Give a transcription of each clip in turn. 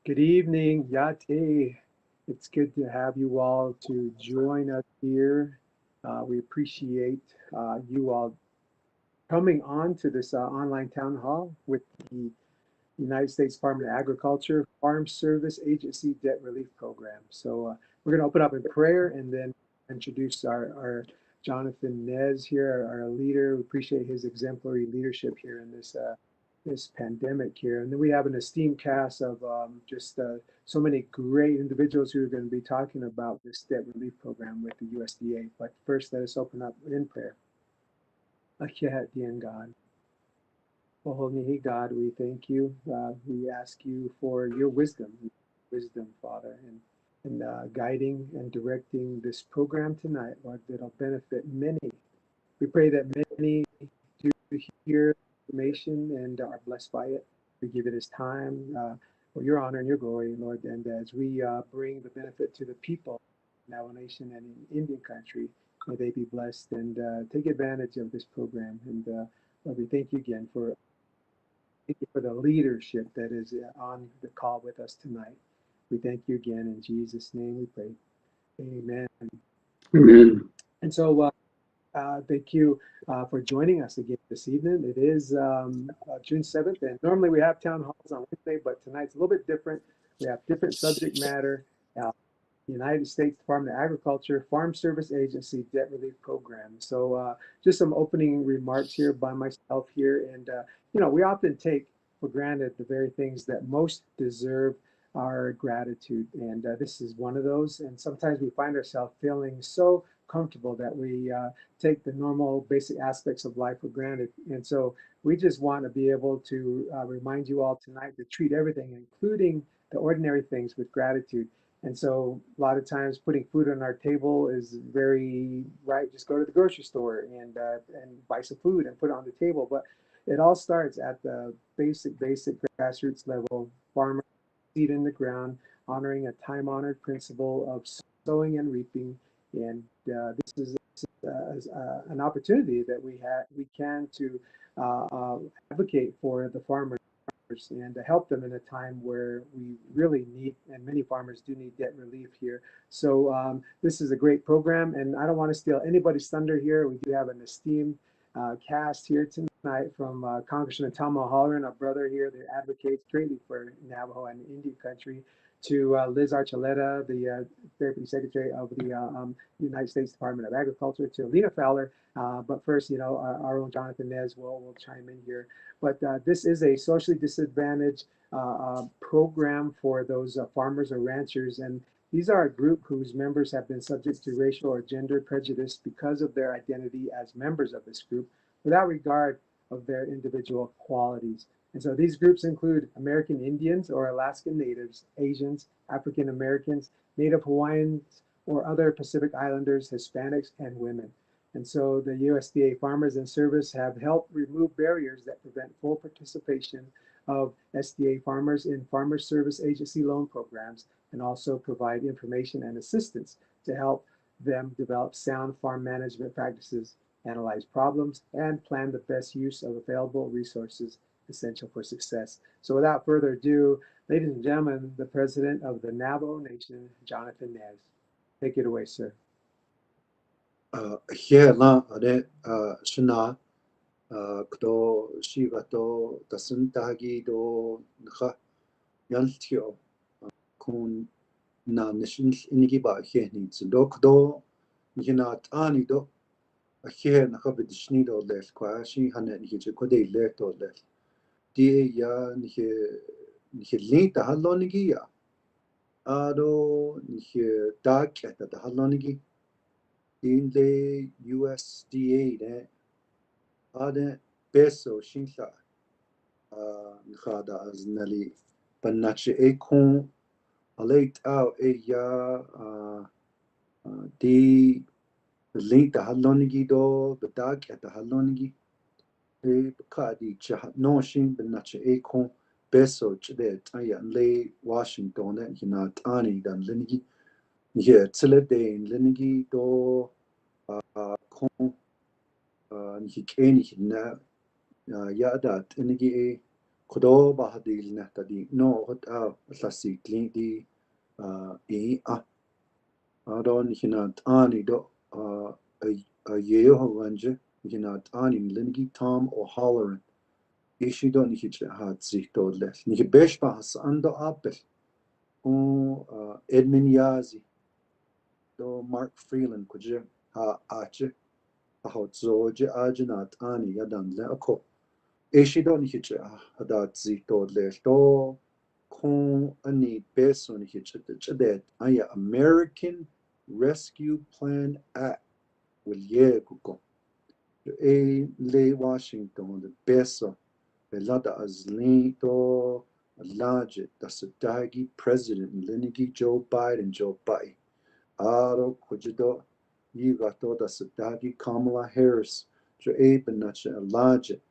Good evening, Yate. It's good to have you all to join us here. We appreciate you all coming on to this online town hall with the United States Department of Agriculture Farm Service Agency Debt Relief Program. So we're going to open up in prayer and then introduce our Jonathan Nez here, our leader. We appreciate his exemplary leadership here in this pandemic here. And then we have an esteemed cast of just so many great individuals who are going to be talking about this debt relief program with the USDA. But first, let us open up in prayer. God. Oh, Holy God, we thank you. We ask you for your wisdom, Father, and guiding and directing this program tonight, Lord, that'll benefit many. We pray that many do hear information and are blessed by it. We give it as time for your honor and your glory, Lord. And as we bring the benefit to the people in Navajo Nation and in Indian country, may they be blessed and take advantage of this program. And Lord, we thank you again for the leadership that is on the call with us tonight. We thank you again in Jesus' name. We pray. Amen. Amen. And so. Thank you for joining us again this evening. It is June 7th, and normally we have town halls on Wednesday, but tonight's a little bit different. We have different subject matter. United States Department of Agriculture Farm Service Agency Debt Relief Program. So just some opening remarks here by myself here. And, we often take for granted the very things that most deserve our gratitude. And this is one of those. And sometimes we find ourselves feeling so comfortable that we take the normal basic aspects of life for granted. And so we just want to be able to remind you all tonight to treat everything, including the ordinary things, with gratitude. And so a lot of times putting food on our table is very right. Just go to the grocery store and buy some food and put it on the table. But it all starts at the basic grassroots level. Farmer seed in the ground, honoring a time-honored principle of sowing and reaping. And this is an opportunity that we can to advocate for the farmers and to help them in a time where we really need, and many farmers do need, debt relief here. So this is a great program, and I don't want to steal anybody's thunder here. We do have an esteemed cast here tonight from Congressman Tom Mulholland, our brother here, that advocates greatly for Navajo and Indian country, to Liz Archuleta, the Deputy Secretary of the United States Department of Agriculture, to Lena Fowler. But first, our own Jonathan Nez will chime in here. But this is a socially disadvantaged program for those farmers or ranchers. And these are a group whose members have been subject to racial or gender prejudice because of their identity as members of this group, without regard of their individual qualities. And so these groups include American Indians or Alaskan Natives, Asians, African Americans, Native Hawaiians, or other Pacific Islanders, Hispanics, and women. And so the USDA Farmers and Service have helped remove barriers that prevent full participation of SDA farmers in Farmer Service Agency loan programs, and also provide information and assistance to help them develop sound farm management practices, analyze problems, and plan the best use of available resources essential for success. So without further ado, ladies and gentlemen, the President of the Navajo Nation, Jonathan Nez. Take it away, sir. Here na ade shina kdo shiva do dasintagi do nha yaltio kun na nation inigi ba here ni do kdo yina tani do here na habidishni do le kwa shi hanen hije ko de le to le die ya ni linta halonigi ya ado ni dark at the halonigi in the USDA ne ade peso shinsa nkhada aznali panache ekon alate out ya di link the halonigi do the dark at the halonigi e kadi cha no shin panache ekon peso chde taya le Washington ne hina tani dan linigi yeah tselede linigi do kon ni keni na ya dat inigi Kodo bahadil neta di no hot la sikli di adon hinat ani do a yeo wanje hinat ani lingi Tom or Hollering ishi do nicht hat sich dort les nicht bespas ando apel Edmund Yazzie do Mark Freeland kuje ha ache hot zoje ajnat ani yadan le ako ishi do nicht hat sich dort les do kon ani beso nicht chadet aya American Rescue Plan Act will ye kuko le Washington the beso belada azlito large the president Lenigi Joe Biden aro kujido yigato the Sadagi Kamala Harris jo benacha large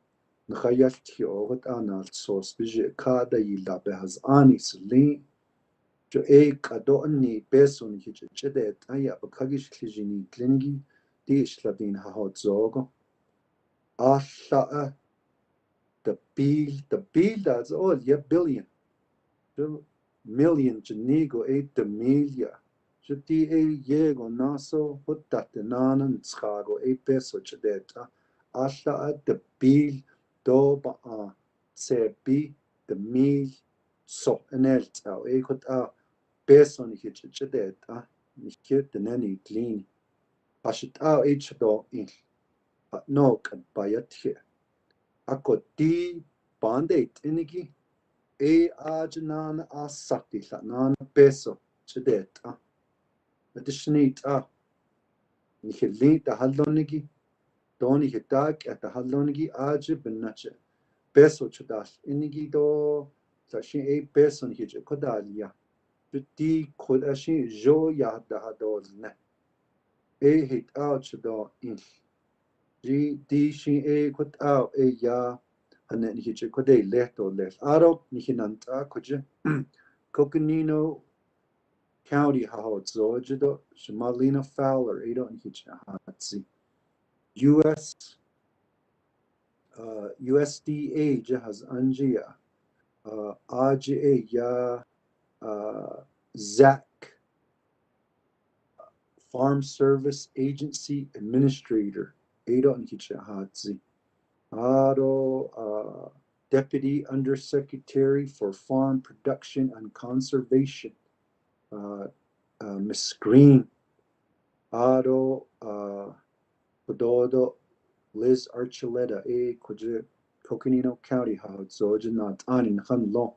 Nkhayati ogot anal sos bije kada yila behaz anis lin jo kado ni beso ni chede aya bakagish klijini klingi di shladin ha hot zogo alla the bill that's all billion the million jenigo the milia jeti yego naso hotat nanan tshago peso chedeta alla the bill do ba se bi the mil so enelt au hot peso ni chedeta ni chet nani clean ashit do in no kan bayat here ako ti bandate inigi ajnan asati nan peso chedet additionit nihilit halonigi doni hitak at halonigi aj benache peso chedas inigi do tashi peso ni hije kodalia ti kodashi jo ya da hadol ne hit out do in di shi kot out ya and then he could they left or left. Aro Nihinanta could Coconino County how Zojido Shamalina Fowler Edo and Hitchahatsi USDA Jahaz Angia RGA Ya Zach Farm Service Agency Administrator Edo and Hitchahatsi Aro Deputy Undersecretary for Farm Production and Conservation, Miss Greene. Aro Pododo Liz Archuleta, Coconino County, Zojanat Anin Hanlo,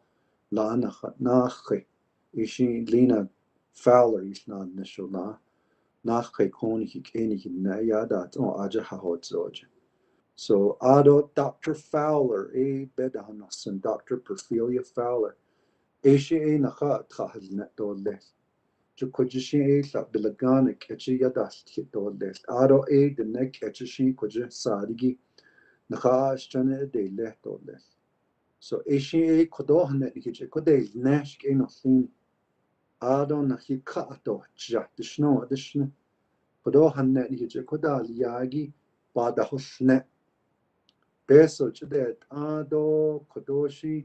Lana Nache, Ishi Lena Fowler, is not Nishola, Nache Konik Enik Nayadat, Aja Hahot Zoja. So Ado Dr. Fowler, Bedanos and Dr. Perphelia Fowler, She Naha Tahal Doles, Jukojishi La Bilagana Ketchi Yadas Doles, Ado the neck Ketchi Koja Sadigi, Naha Shane de Letoles. So She Kodohanet Kode Nash Enosin, Ado Nahikato, Jack the Snow addition, Kodohanet Kodal Yagi, Bada Hosnet. Peso chedet ado kodoshi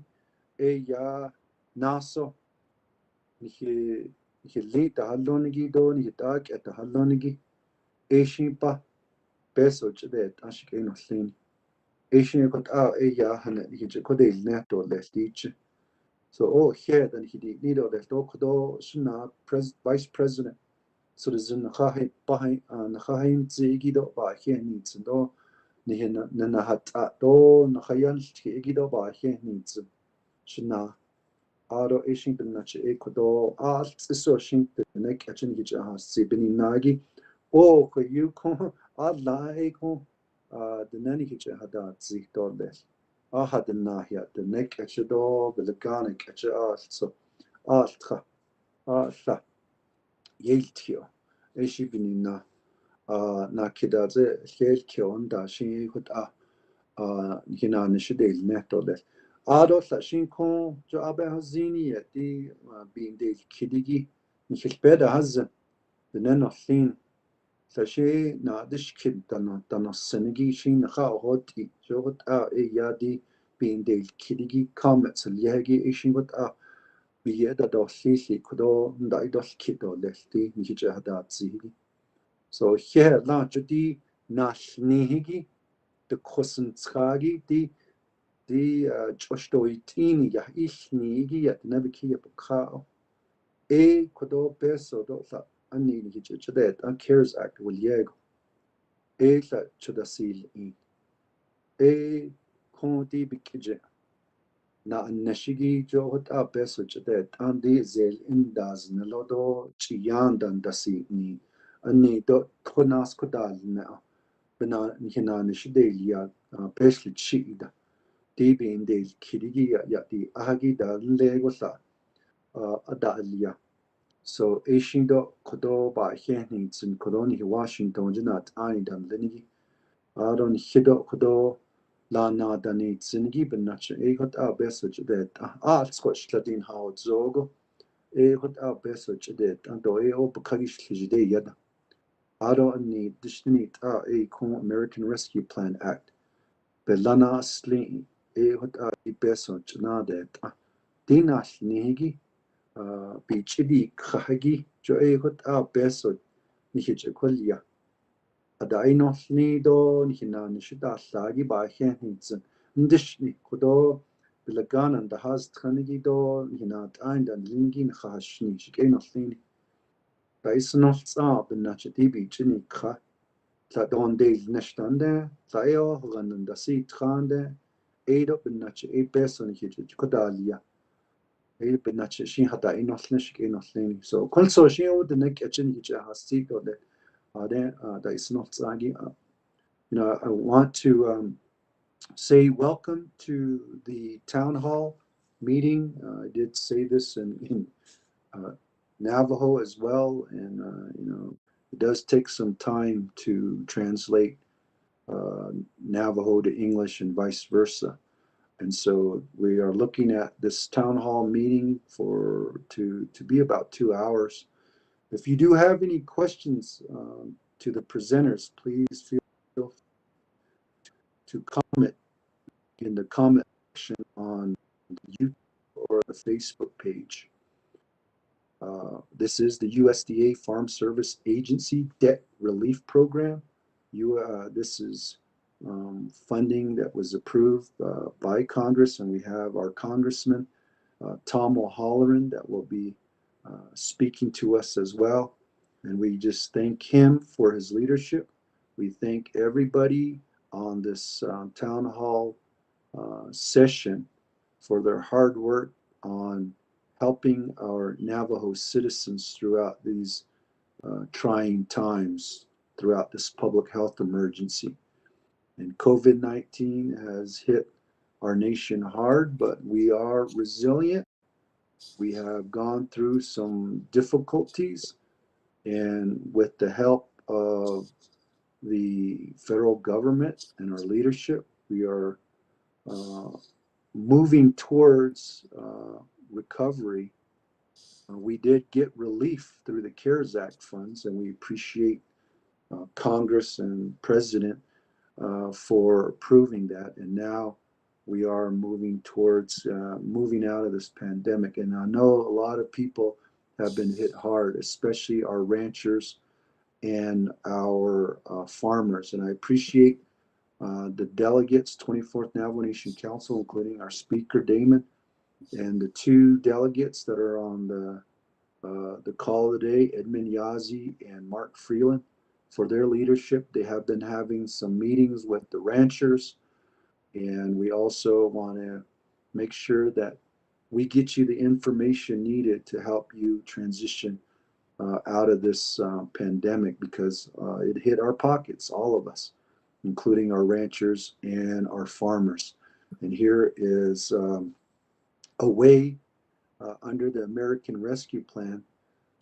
ya naso nihi lita halonigi do nihi tak at halonigi shimpa peso chedet ashike no sin shin kot ya hana nihi kodel neto lestiche so here then he nido del kodo shina vice president so the zin khahi bahi khahin zigido ba here needs do Nihina Nanahat do Nahayan Gido by here needs Shina Ado Ishin Benachi Ecuador Art Sisoshin the neck catching each Sibini Nagi or you come Adla Eko the nanny hitcher had that Zik Doles. I had the Nahia the neck catcher door the Lagana catcher so Altra Alta Yeltio Eshibinina na kidaze helkion da shin hut hina nishidel netoles ado sa shin kon jo abe hazini ti bin del kidigi nishbeda haz the neno thin sa she na dish kid dano senigi shin kha hoti jo hut yadi being del kidigi comments and yagi ishin what up be at the lili kudo didol kido lefty nijahadatzi. So here largely nash nihigi the kosenskagi the jostoitini ya ishnigi yet never key up a cow. Kudo peso dota ani nijadet and cares act will yeg. La chudasil in. Conti bikije. Na nashigi johot a beso chadet andi zel indas nelodo chiyandan dasi ni ani do konas kodal na bena nihina nishidelia peshli chida dibi indel kirigi ya di ahagi da legosa adalia. So Ashindo kodo ba heni tsin koloni Washington jinat ani dan lenigi Aron hido kodo la na dani tsinigi benach hot a beso det scotch ladin how zogo hot a beso det ando o bakagish lide yada aro ni dishnit kon American Rescue Plan Act belana sli hot a beso chna det dinash nigi bi chidi khagi jo hot a beso nihich kolya Adaino nido nihina nishida lagi ba henitsen ndishni kudo bilagan and the has tkhanigido nihina and lingin khashni shikeno thini baisno tsa benachati bi chini kha ta don de neshtande tayo ganan da si tkhande edo benachi e person hiji kodalia e benachi shin hata ino shikeno thini so konso shin the nek achin hiji hasti do de that is not sagi. I want to say welcome to the town hall meeting. I did say this in Navajo as well, and it does take some time to translate Navajo to English and vice versa. And so we are looking at this town hall meeting to be about 2 hours. If you do have any questions to the presenters, please feel free to comment in the comment section on YouTube or the Facebook page. This is the USDA Farm Service Agency Debt Relief Program. This is funding that was approved by Congress, and we have our Congressman, Tom O'Halloran, that will be speaking to us as well. And we just thank him for his leadership. We thank everybody on this town hall session for their hard work on helping our Navajo citizens throughout these trying times, throughout this public health emergency. And COVID-19 has hit our nation hard, but we are resilient. We have gone through some difficulties, and with the help of the federal government and our leadership, we are moving towards recovery. We did get relief through the CARES Act funds, and we appreciate Congress and President for approving that. And now we are moving towards moving out of this pandemic. And I know a lot of people have been hit hard, especially our ranchers and our farmers. And I appreciate the delegates, 24th Navajo Nation Council, including our speaker, Damon, and the 2 delegates that are on the call today, Edmund, Yazzie, and Mark Freeland, for their leadership. They have been having some meetings with the ranchers, and we also want to make sure that we get you the information needed to help you transition out of this pandemic, because it hit our pockets, all of us, including our ranchers and our farmers. And here is a way under the American Rescue Plan,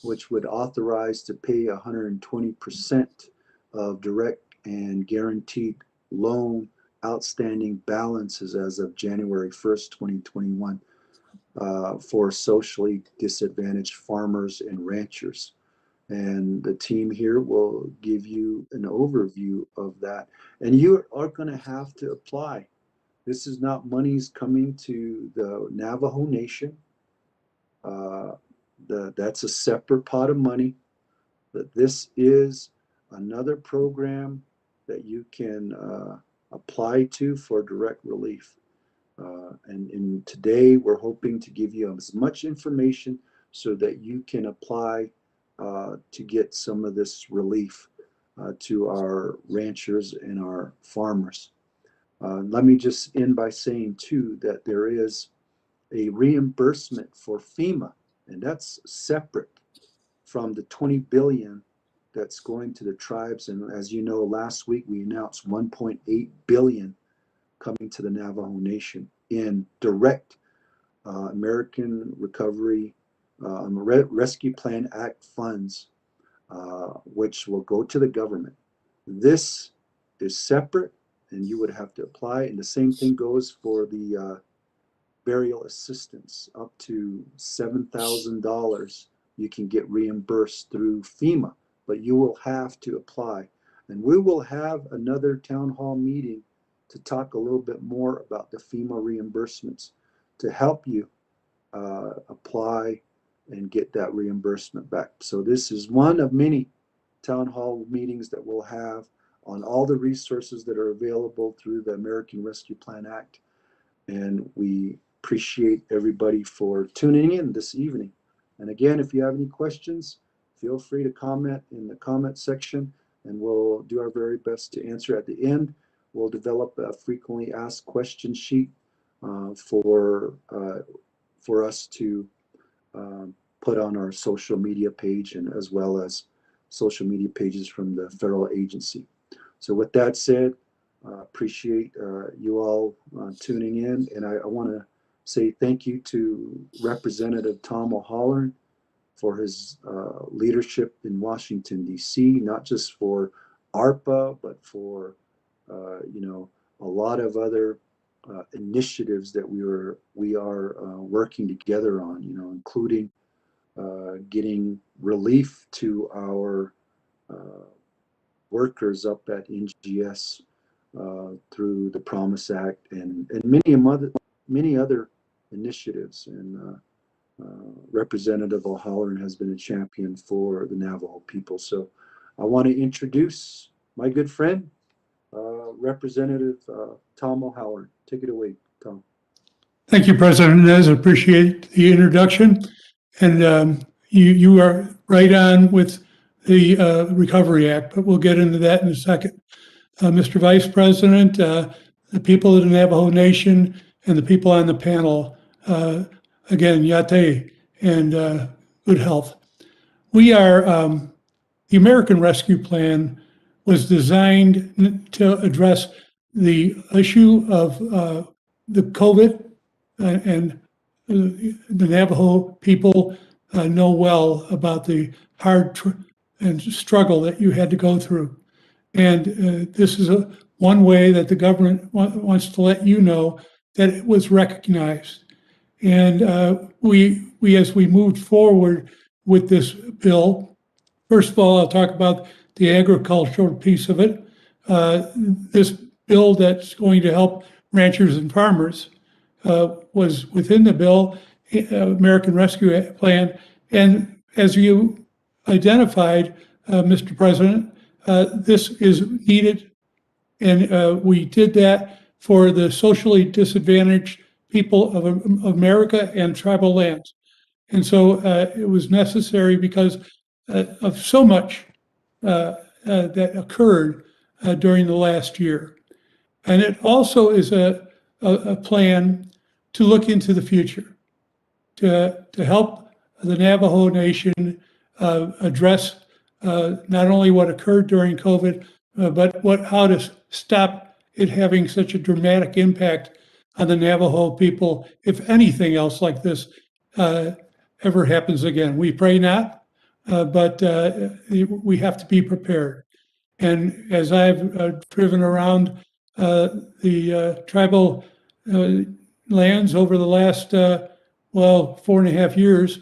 which would authorize to pay 120% of direct and guaranteed loan outstanding balances as of January 1st, 2021, for socially disadvantaged farmers and ranchers. And the team here will give you an overview of that. And you are going to have to apply This is not monies coming to the Navajo Nation. That's a separate pot of money. But this is another program that you can apply to for direct relief. And today we're hoping to give you as much information so that you can apply to get some of this relief to our ranchers and our farmers. Let me just end by saying too that there is a reimbursement for FEMA, and that's separate from the 20 billion that's going to the tribes. And as you know, last week we announced 1.8 billion coming to the Navajo Nation in direct American Recovery Rescue Plan Act funds, which will go to the government. This is separate, and you would have to apply. And the same thing goes for the burial assistance. Up to $7,000 you can get reimbursed through FEMA, but you will have to apply. And we will have another town hall meeting to talk a little bit more about the FEMA reimbursements to help you apply and get that reimbursement back. So this is one of many town hall meetings that we'll have on all the resources that are available through the American Rescue Plan Act. And we appreciate everybody for tuning in this evening. And again, if you have any questions, feel free to comment in the comment section, and we'll do our very best to answer. At the end, we'll develop a frequently asked question sheet for us to put on our social media page, and as well as social media pages from the federal agency. So with that said, appreciate you all tuning in, and I want to say thank you to Representative Tom O'Halloran for his leadership in Washington, D.C., not just for ARPA, but for a lot of other initiatives that we are working together on, including getting relief to our workers up at NGS through the Promise Act and many other initiatives. And Representative O'Halloran has been a champion for the Navajo people. So I want to introduce my good friend, Representative Tom O'Halloran. Take it away, Tom. Thank you, President Nez. Appreciate the introduction. And you are right on with the Recovery Act, but we'll get into that in a second. Mr. Vice President, the people of the Navajo Nation, and the people on the panel, again, yate and good health. We are, the American Rescue Plan was designed to address the issue of the COVID, and the Navajo people know well about the hard and struggle that you had to go through. And this is one way that the government wants to let you know that it was recognized. And we as we moved forward with this bill, first of all, I'll talk about the agricultural piece of it. This bill that's going to help ranchers and farmers was within the bill, American Rescue Plan. And as you identified, Mr. President, this is needed. And we did that for the socially disadvantaged people of America and tribal lands. And so it was necessary because of so much that occurred during the last year. And it also is a plan to look into the future, to help the Navajo Nation address not only what occurred during COVID, but how to stop it having such a dramatic impact on the Navajo people if anything else like this ever happens again. We pray not, but we have to be prepared. And as I've driven around the tribal lands over the last, 4.5 years,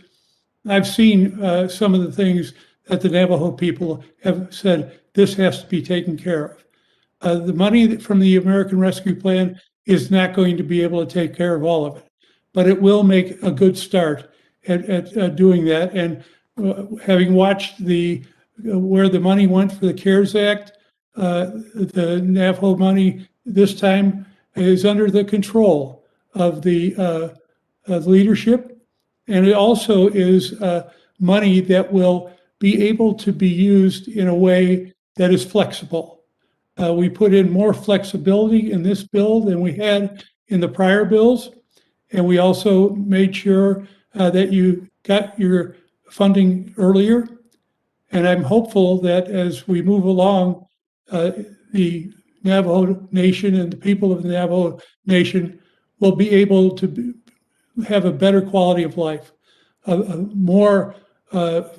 I've seen some of the things that the Navajo people have said, this has to be taken care of. The money from the American Rescue Plan is not going to be able to take care of all of it, but it will make a good start at doing that. And having watched where the money went for the CARES Act, the Navajo money this time is under the control of the leadership, and it also is money that will be able to be used in a way that is flexible. We put in more flexibility in this bill than we had in the prior bills. And we also made sure that you got your funding earlier. And I'm hopeful that as we move along, the Navajo Nation and the people of the Navajo Nation will be able to have a better quality of life, more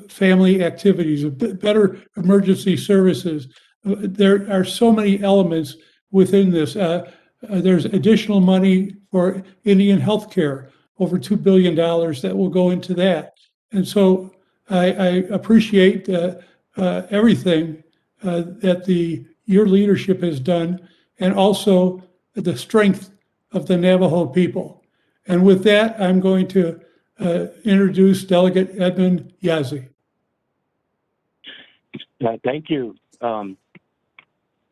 family activities, better emergency services. There are so many elements within this. There's additional money for Indian healthcare, over $2 billion that will go into that. And so I appreciate everything that your leadership has done, and also the strength of the Navajo people. And with that, I'm going to introduce Delegate Edmund Yazzie. Thank you,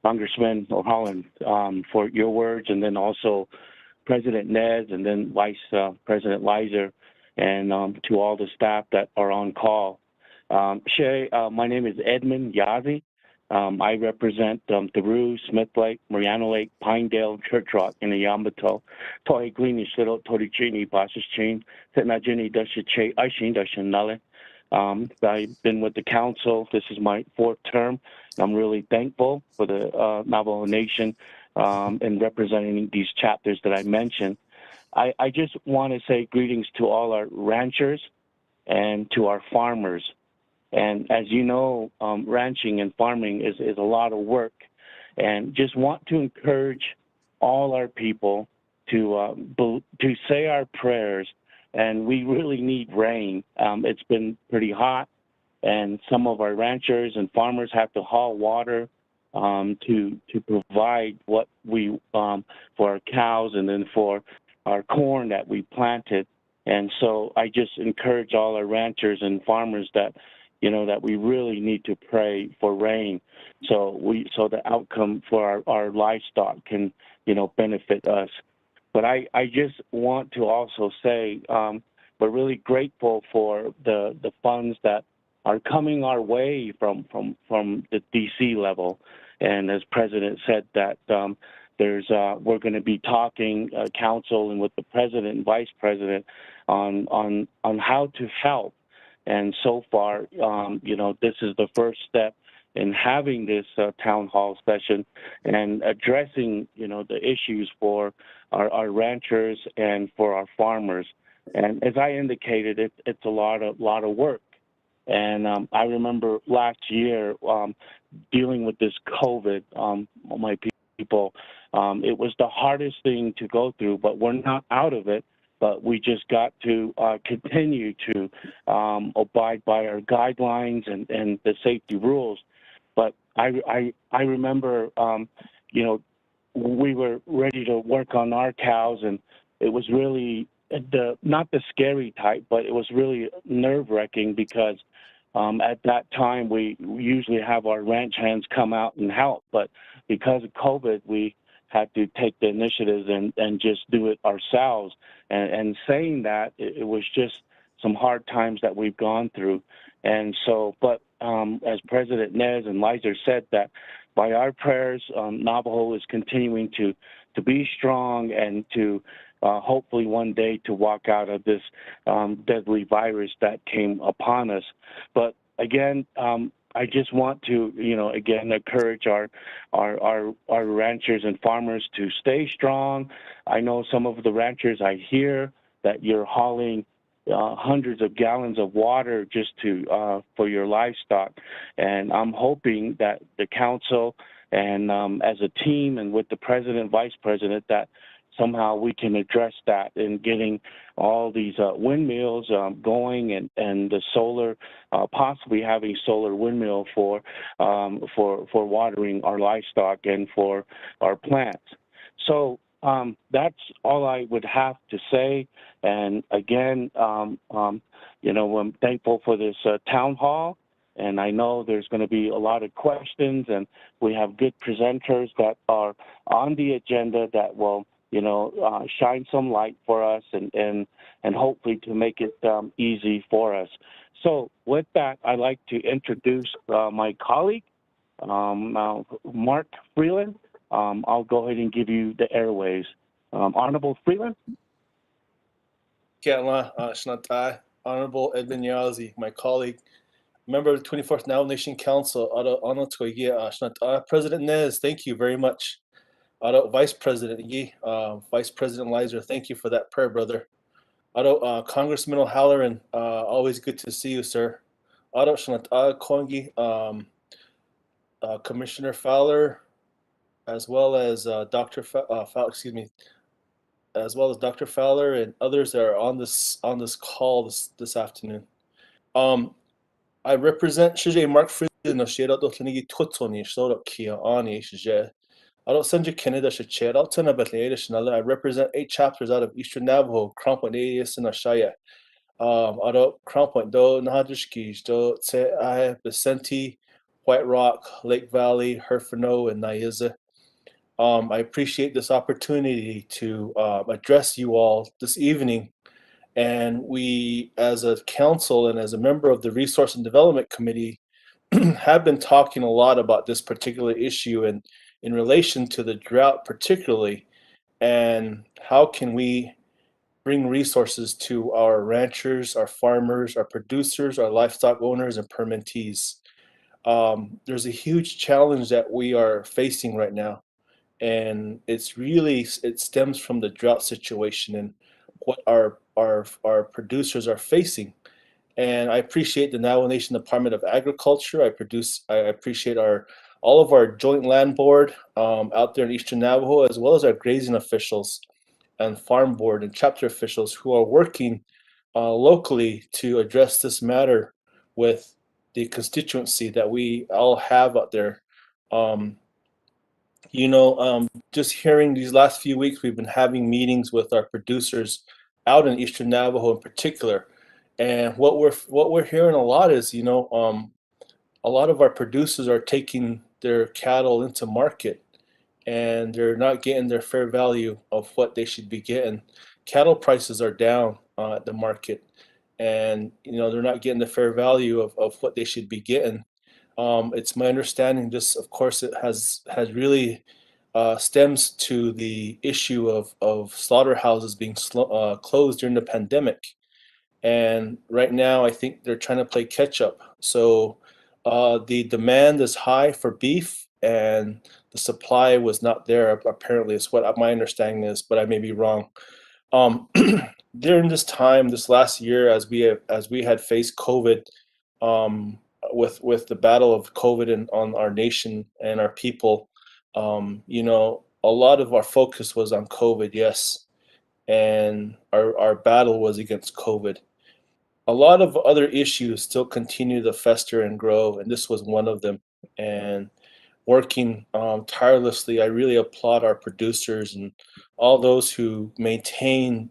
Congressman O'Holland, for your words, and then also President Nez, and then Vice President Lizer, and to all the staff that are on call. Shay, my name is Edmund Yazzie. I represent Theroux, Smith Lake, Mariano Lake, Pinedale, Church Rock, and the Yambato. Tohe Greene, Shiro, Torichini, Basas Chain, Tetnajini, Dashache, Aishin, Dashanale. I've been with the council. This is my 4th term. I'm really thankful for the Navajo Nation and representing these chapters that I mentioned. I just want to say greetings to all our ranchers and to our farmers. And as you know, ranching and farming is a lot of work. And just want to encourage all our people to say our prayers. And we really need rain. It's been pretty hot, and some of our ranchers and farmers have to haul water to provide what we for our cows and then for our corn that we planted. And so I just encourage all our ranchers and farmers that that we really need to pray for rain, so the outcome for our livestock can benefit us. But I just want to also say we're really grateful for the funds that are coming our way from the DC level. And as President said, that we're going to be talking council and with the President and Vice President on how to help. And so far, this is the first step in having this town hall session and addressing, the issues for our ranchers and for our farmers. And as I indicated, it's a lot of work. And I remember last year dealing with this COVID, my people, it was the hardest thing to go through, but we're not out of it. But we just got to continue to abide by our guidelines and the safety rules. But I remember, we were ready to work on our cows, and it was really not the scary type, but it was really nerve-wracking because at that time we usually have our ranch hands come out and help, but because of COVID, we had to take the initiatives and just do it ourselves. And saying that, it was just some hard times that we've gone through. And so, but as President Nez and Lizer said, that by our prayers, Navajo is continuing to be strong and to hopefully one day to walk out of this deadly virus that came upon us. But again, I just want to, again, encourage our ranchers and farmers to stay strong. I know some of the ranchers, I hear that you're hauling hundreds of gallons of water just for your livestock. And I'm hoping that the council and as a team and with the president, vice president, that somehow we can address that in getting all these windmills going and the solar, possibly having solar windmill for watering our livestock and for our plants. So that's all I would have to say. And again, I'm thankful for this town hall. And I know there's going to be a lot of questions, and we have good presenters that are on the agenda that will, shine some light for us and hopefully to make it easy for us. So with that, I'd like to introduce my colleague, Mark Freeland. I'll go ahead and give you the airways. Honorable Freeland. Honorable Edmund Yazzie, my colleague, member of the 24th Navajo Nation Council, President Nez, thank you very much. Vice President Vice President Lizer, thank you for that prayer, brother. Congressman O'Halloran, always good to see you, sir. Commissioner Fowler, as well as Dr. As well as Dr. Fowler and others that are on this call this afternoon. I represent Shije Mark Freeland of Shade Out Dotlini Tutsoni, Short Kia Ani Shije. I don't send you Canada Shade Out Tana Betleadish. I represent 8 chapters out of Eastern Navajo, Crown Point Adius and Ashaya. I don't Crown Point Do Nahadishki, Do Tse I Vicente, White Rock, Lake Valley, Herfano, and Nyaza. I appreciate this opportunity to address you all this evening. And we, as a council and as a member of the Resource and Development Committee, have been talking a lot about this particular issue and in relation to the drought particularly, and how can we bring resources to our ranchers, our farmers, our producers, our livestock owners, and permittees. There's a huge challenge that we are facing right now. And it stems from the drought situation and what our producers are facing. And I appreciate the Navajo Nation Department of Agriculture. I appreciate all of our joint land board out there in Eastern Navajo, as well as our grazing officials and farm board and chapter officials who are working locally to address this matter with the constituency that we all have out there. Just hearing these last few weeks, we've been having meetings with our producers out in Eastern Navajo in particular. And what we're hearing a lot is, a lot of our producers are taking their cattle into market and they're not getting their fair value of what they should be getting. Cattle prices are down at the market, and they're not getting the fair value of what they should be getting. It's my understanding this, of course, it has really stems to the issue of slaughterhouses being closed during the pandemic. And right now, I think they're trying to play catch up. So the demand is high for beef, and the supply was not there, apparently, is what my understanding is, but I may be wrong. During this time, this last year, as we had faced COVID, with the battle of COVID on our nation and our people, a lot of our focus was on COVID, yes, and our battle was against COVID. A lot of other issues still continue to fester and grow, and this was one of them. And working tirelessly, I really applaud our producers and all those who maintain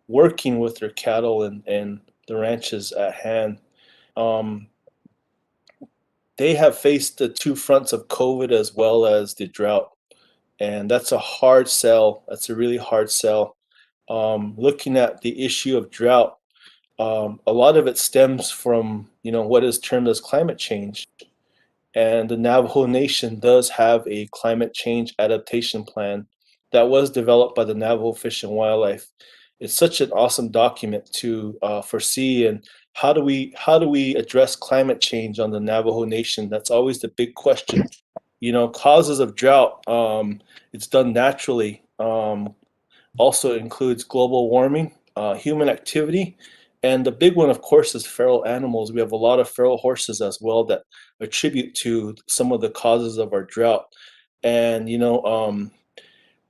working with their cattle and the ranches at hand. They have faced the 2 fronts of COVID as well as the drought. And that's a hard sell. That's a really hard sell. Looking at the issue of drought, a lot of it stems from, what is termed as climate change. And the Navajo Nation does have a climate change adaptation plan that was developed by the Navajo Fish and Wildlife. It's such an awesome document to foresee, and how do we address climate change on the Navajo Nation? That's always the big question. Causes of drought, it's done naturally. Also includes global warming, human activity, and the big one, of course, is feral animals. We have a lot of feral horses as well that attribute to some of the causes of our drought. And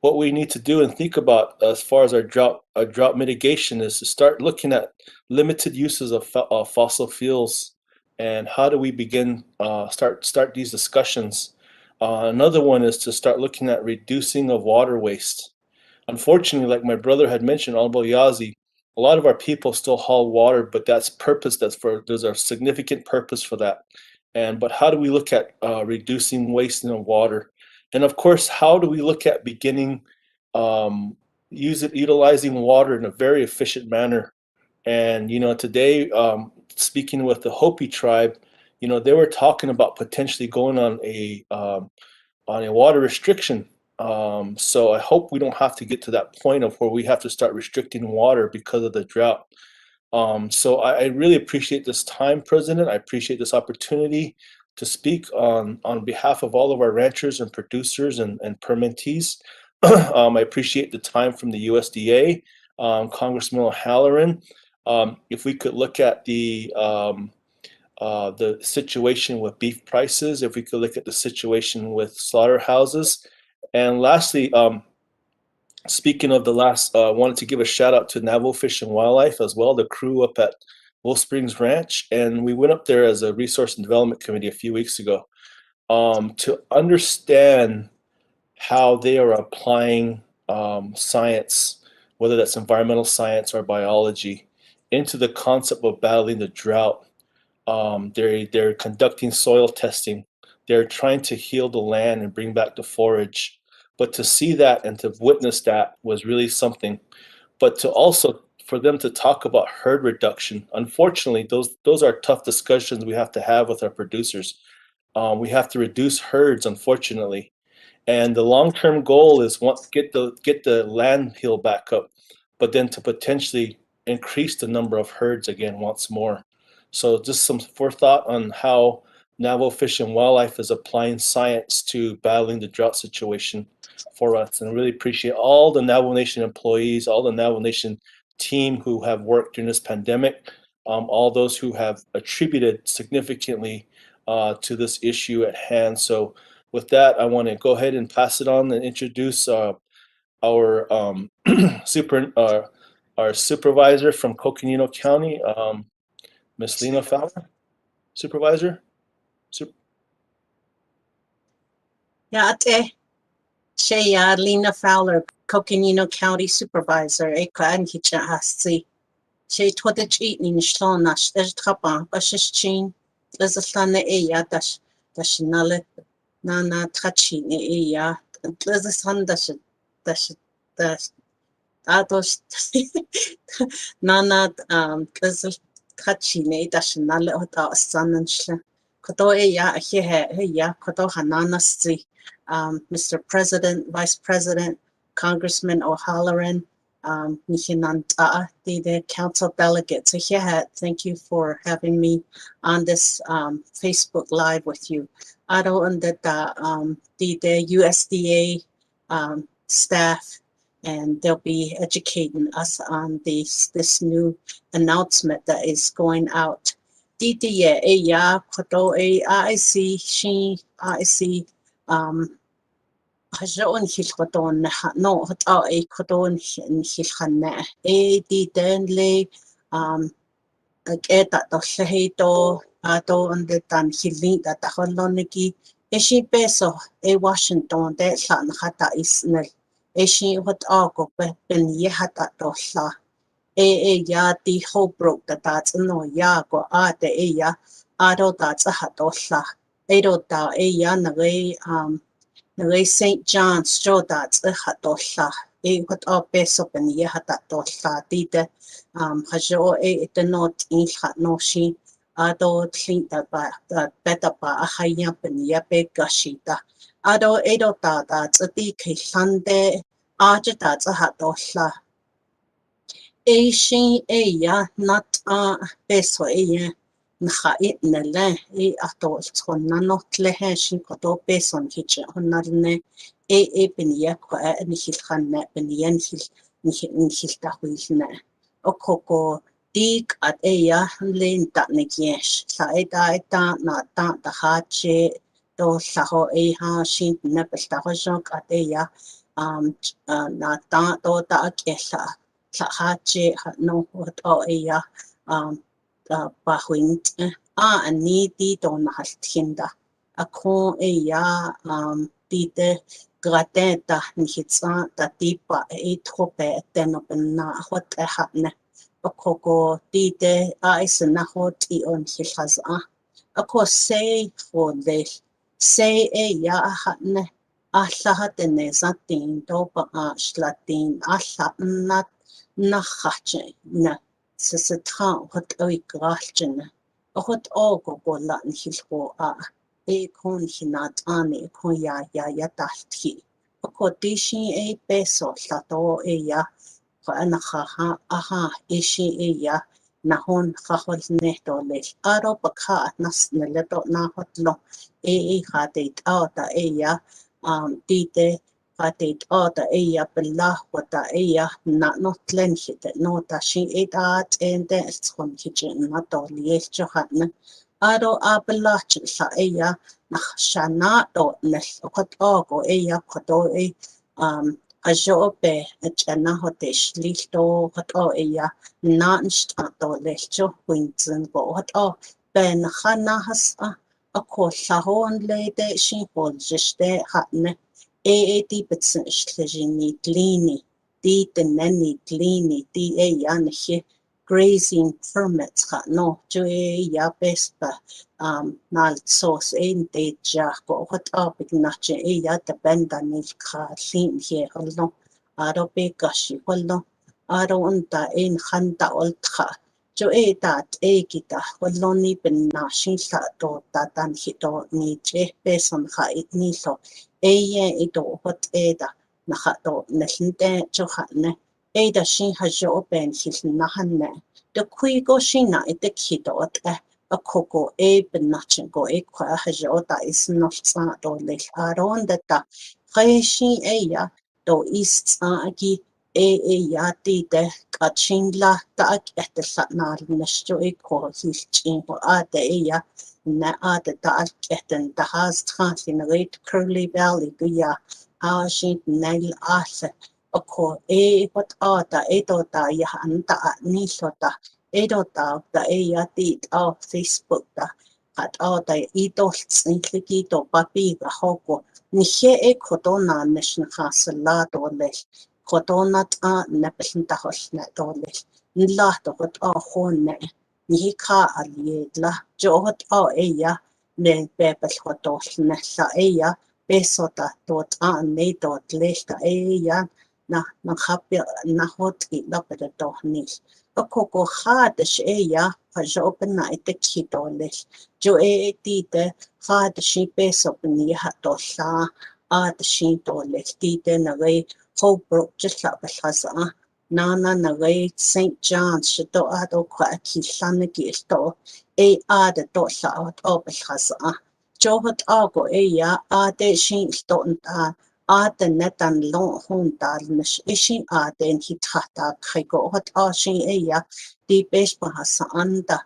what we need to do and think about as far as our drought mitigation is to start looking at limited uses of fossil fuels, and how do we begin start these discussions. Another one is to start looking at reducing of water waste. unfortunately, like my brother had mentioned, Honorable Yazzie, a lot of our people still haul water, but there's a significant purpose for that. But how do we look at reducing wasting of water? And of course, how do we look at beginning utilizing water in a very efficient manner? And today, speaking with the Hopi tribe, they were talking about potentially going on a water restriction. So I hope we don't have to get to that point of where we have to start restricting water because of the drought. So I really appreciate this time, President. I appreciate this opportunity to speak on behalf of all of our ranchers and producers and permittees. I appreciate the time from the USDA, Congressman O'Halloran. If we could look at the situation with beef prices, if we could look at the situation with slaughterhouses. And lastly, speaking of the last, wanted to give a shout out to Navajo Fish and Wildlife as well, the crew up at Wolf Springs Ranch. And we went up there as a resource and development committee a few weeks ago to understand how they are applying science, whether that's environmental science or biology, into the concept of battling the drought. They're conducting soil testing. They're trying to heal the land and bring back the forage. But to see that and to witness that was really something. But to also for them to talk about herd reduction, unfortunately, those are tough discussions we have to have with our producers. We have to reduce herds, unfortunately. And the long-term goal is get the land healed back up, but then to potentially increase the number of herds again once more. So just some forethought on how Navajo Fish and Wildlife is applying science to battling the drought situation for us. And I really appreciate all the Navajo Nation employees, all the Navajo Nation team who have worked during this pandemic, all those who have attributed significantly to this issue at hand. So with that, I want to go ahead and pass it on and introduce our supervisor from Coconino County, Miss Lena Fowler. Supervisor. Yate, Shea Lena Fowler, Coconino County Supervisor, Eka Ankicha Hasi. She Twitch eating Shlonash, there's Trapa, Bashishin, there's a Slana Eya, Dashinale, Nana Tachi, Eya, there's a son dash, Ados, Nana, there's a Tachi, Dashinale, without a son and Shla. Koto Eya, Heya, Koto Hanana Stri. Mr. President, Vice President, Congressman O'Halloran, the council delegates. Thank you for having me on this Facebook Live with you. I don't that the USDA staff, and they'll be educating us on this new announcement that is going out. Hajon Hilcoton, no, hot out a coton in Hilhana, a denley, get that the Shaheto, Ato, and the Tan Hilin that the Holoniki, a she peso, a Washington, that San Hata is nil, a she what argo, Ben Yehata dosla, a ya the whole broke the that's no yago, the ya, Ado that's a hatosla, Ado da a yan away, St. John's Joe that's a hatosla, a what all best up in the hatosla, did Hajo a the not in hat no she, Ado think that by better by a high up in the yape gashita, Ado Edo that's a DK Sunday, Arja that's a hatosla. A she a ya not best for a Naha it nele, a atos on not lehesh koto base on kitchen on narne, a benia qua and hilhan net benian hilta huisne. O coco dig at aya lane that negesh, saida not that the hache, do saho a ha shin nepestahoshok at aya, not that do that kesa, sahache no what o aya, Bahuint, and need the donahal tinda. A con a ya, dite grateta nihitsa tatipa trope tenopena hot hatne okoko tite aisna hot on hilaza ako say for the say ya hatne allahatene zatin dopa shlatin allatnat nachache na sisitran hot oigralchen hot ogo gola nihilko kon hinat ane kon ya talti ko tishi peso lato ya ana aha ishi ya nahon khahol neto le aro pakha nas neleto na hotlo hate ta ya tite hate ta ya bella wata ya na not lenhit no ta shi at and that's from kitchen not all yes johan aro abelach sa ya shana do le kot ogo ya koto ajope chana hotesh listo koto ya nanst to lecho winzen go hot ben khana has ako sahon le de shi hol jiste hatne di bitsen shlejini glini di teneni glini di yan he grazing permits no jo ya bespa nal sos de ja go hot ignache ya de benda ni khalin he holno aro be kashi holno aro unta khanta oltha jo dat kita holoni ben na shin sa to tan hito ni che peson kha ni so ye ito hot da na khato nalinte jo khanne da shin ha jo ben hil na hanne de kui go shina ite kito a koko ben nachin go kwa ha jo ta is not sa do le aron da khashi ya do is agi ya ti de kachinla ta at sa na nashjo ko hilchin ko ya na ta etten ta has trans in great curly valley go ya ha shi nail ase ako what to ta ya anta ni sota ta ya ti Facebook ta at ta ito sinkliki to papi ga hoko ni he kotona nation hasla to le kotona ta nepenta hosna to le nla to hot hone ni ka aliedla jo hot ya ne pepes hoto na sa ya pesota to ta ne to lesta ya na happy na hot la pero to ni okoko hat ya ha open na ite kito le jo tite hat shi peso ni ha to sa shi to le tite na ve hope just la belhaza nana na ve St. John's shito ado kwa ki sanagi sto de to sa belhaza jo hot ago ya de shi sto the netan long home darnish ishi den hitata krego hot shi ya di base bahasa anda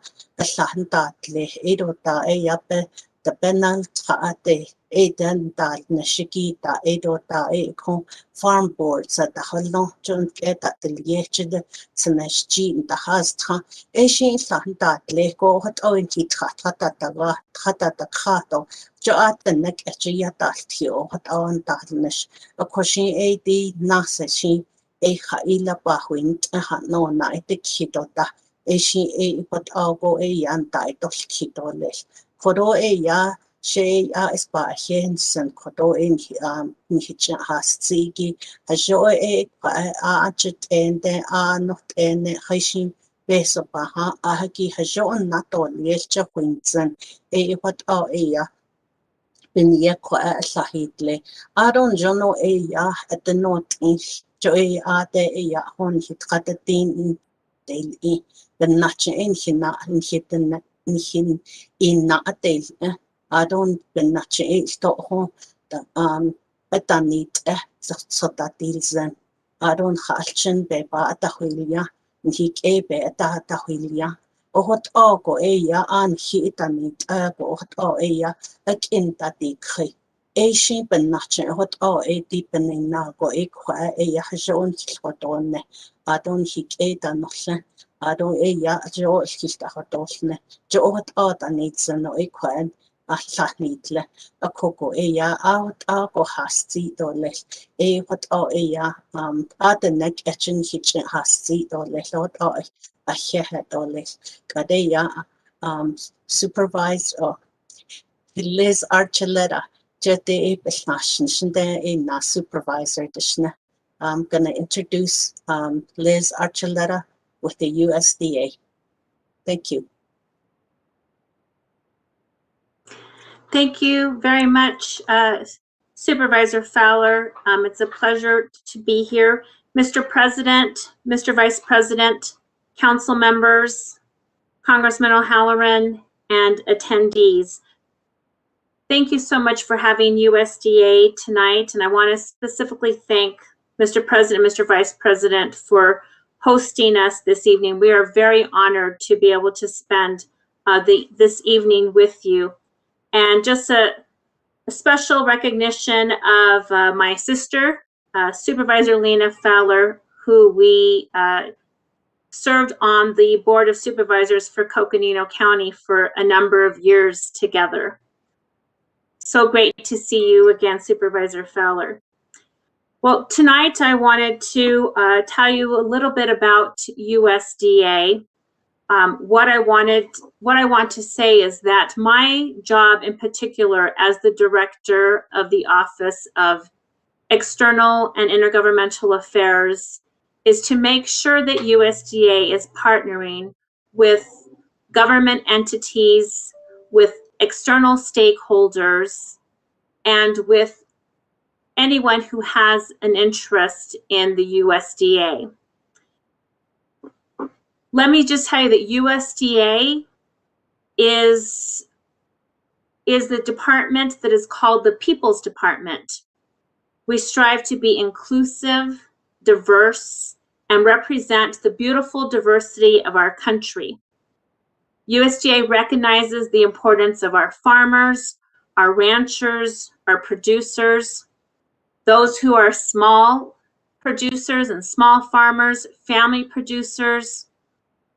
santa le edota pe the penal ate den darnishiki edota kon farm boards at the hollow jon get at the yechid snashji the has ishi santa le go hot hitata ta khato jo at the neck ya tio hot on darnish a question di nasa shi khaila pahuin no na ite kitota shi pot algo yanta ito kitole kodo ya she ispa hensen kodo ni hastigi a jo chit ende not ene hashin beso paha ahaki hajon nato yelcha quinzen what ya bin ye kwa sahitle aron jono ya at the north east jo de ya hon hit katatin del the nache in hina in hitten in na atel adon ben nache sto ho the betanit sotatilzen adon halchen beba atahulia ni ke be atahulia ohot ogo ya an hitanit go hot ya akinta dikhi shi ben nache hot deepening na go kwa ya jon hotonne adon hiketa nosen adon ya jo skista hotosne jo hot anitsen no ekwan Ahlanitle, a coco ea out ako hasti dole, a what all ea, at the neck etching hitchin hasti dole, lot or a hair dole, Gadea, Supervisor, Liz Archuleta, Jete Besnashin, there in na Supervisor Dishna. I'm gonna introduce Liz Archuleta with the USDA. Thank you. Thank you very much, Supervisor Fowler. It's a pleasure to be here. Mr. President, Mr. Vice President, council members, Congressman O'Halloran, and attendees. Thank you so much for having USDA tonight, and I want to specifically thank Mr. President, Mr. Vice President for hosting us this evening. We are very honored to be able to spend this evening with you. And just a special recognition of my sister, Supervisor Lena Fowler, who we served on the Board of Supervisors for Coconino County for a number of years together. So great to see you again, Supervisor Fowler. Well, tonight I wanted to tell you a little bit about USDA. What I want to say is that my job in particular as the director of the Office of External and Intergovernmental Affairs is to make sure that USDA is partnering with government entities, with external stakeholders, and with anyone who has an interest in the USDA. Let me just tell you that USDA is the department that is called the People's Department. We strive to be inclusive, diverse, and represent the beautiful diversity of our country. USDA recognizes the importance of our farmers, our ranchers, our producers, those who are small producers and small farmers, family producers,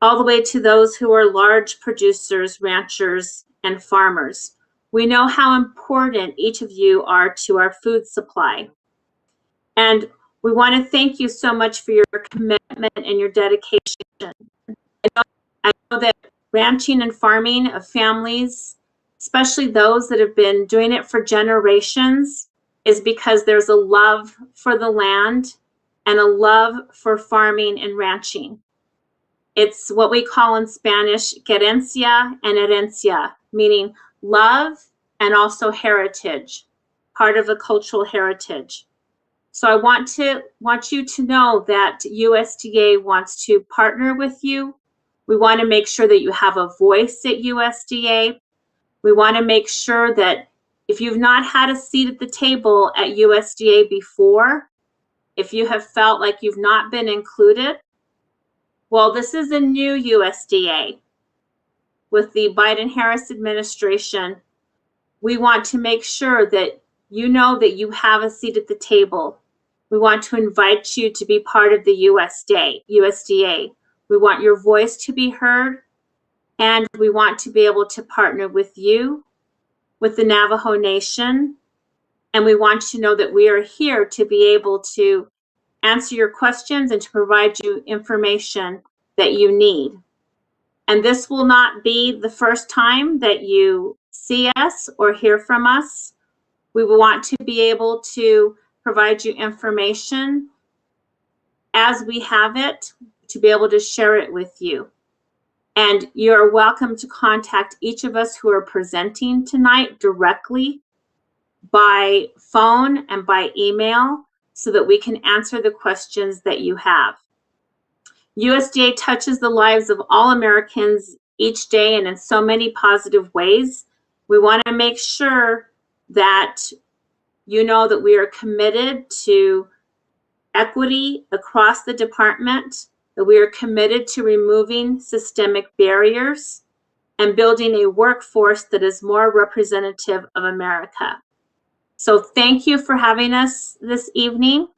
all the way to those who are large producers, ranchers, and farmers. We know how important each of you are to our food supply. And we want to thank you so much for your commitment and your dedication. I know that ranching and farming of families, especially those that have been doing it for generations, is because there's a love for the land and a love for farming and ranching. It's what we call in Spanish querencia and herencia, meaning love and also heritage, part of the cultural heritage. So I want you to know that USDA wants to partner with you. We want to make sure that you have a voice at USDA. We want to make sure that if you've not had a seat at the table at USDA before, if you have felt like you've not been included, well, this is a new USDA. With the Biden-Harris administration, we want to make sure that you know that you have a seat at the table. We want to invite you to be part of the USDA. We want your voice to be heard, and we want to be able to partner with you, with the Navajo Nation, and we want you to know that we are here to be able to answer your questions and to provide you information that you need. And this will not be the first time that you see us or hear from us. We will want to be able to provide you information as we have it, to be able to share it with you. And you're welcome to contact each of us who are presenting tonight directly by phone and by email so that we can answer the questions that you have. USDA touches the lives of all Americans each day and in so many positive ways. We want to make sure that you know that we are committed to equity across the department, that we are committed to removing systemic barriers and building a workforce that is more representative of America. So thank you for having us this evening.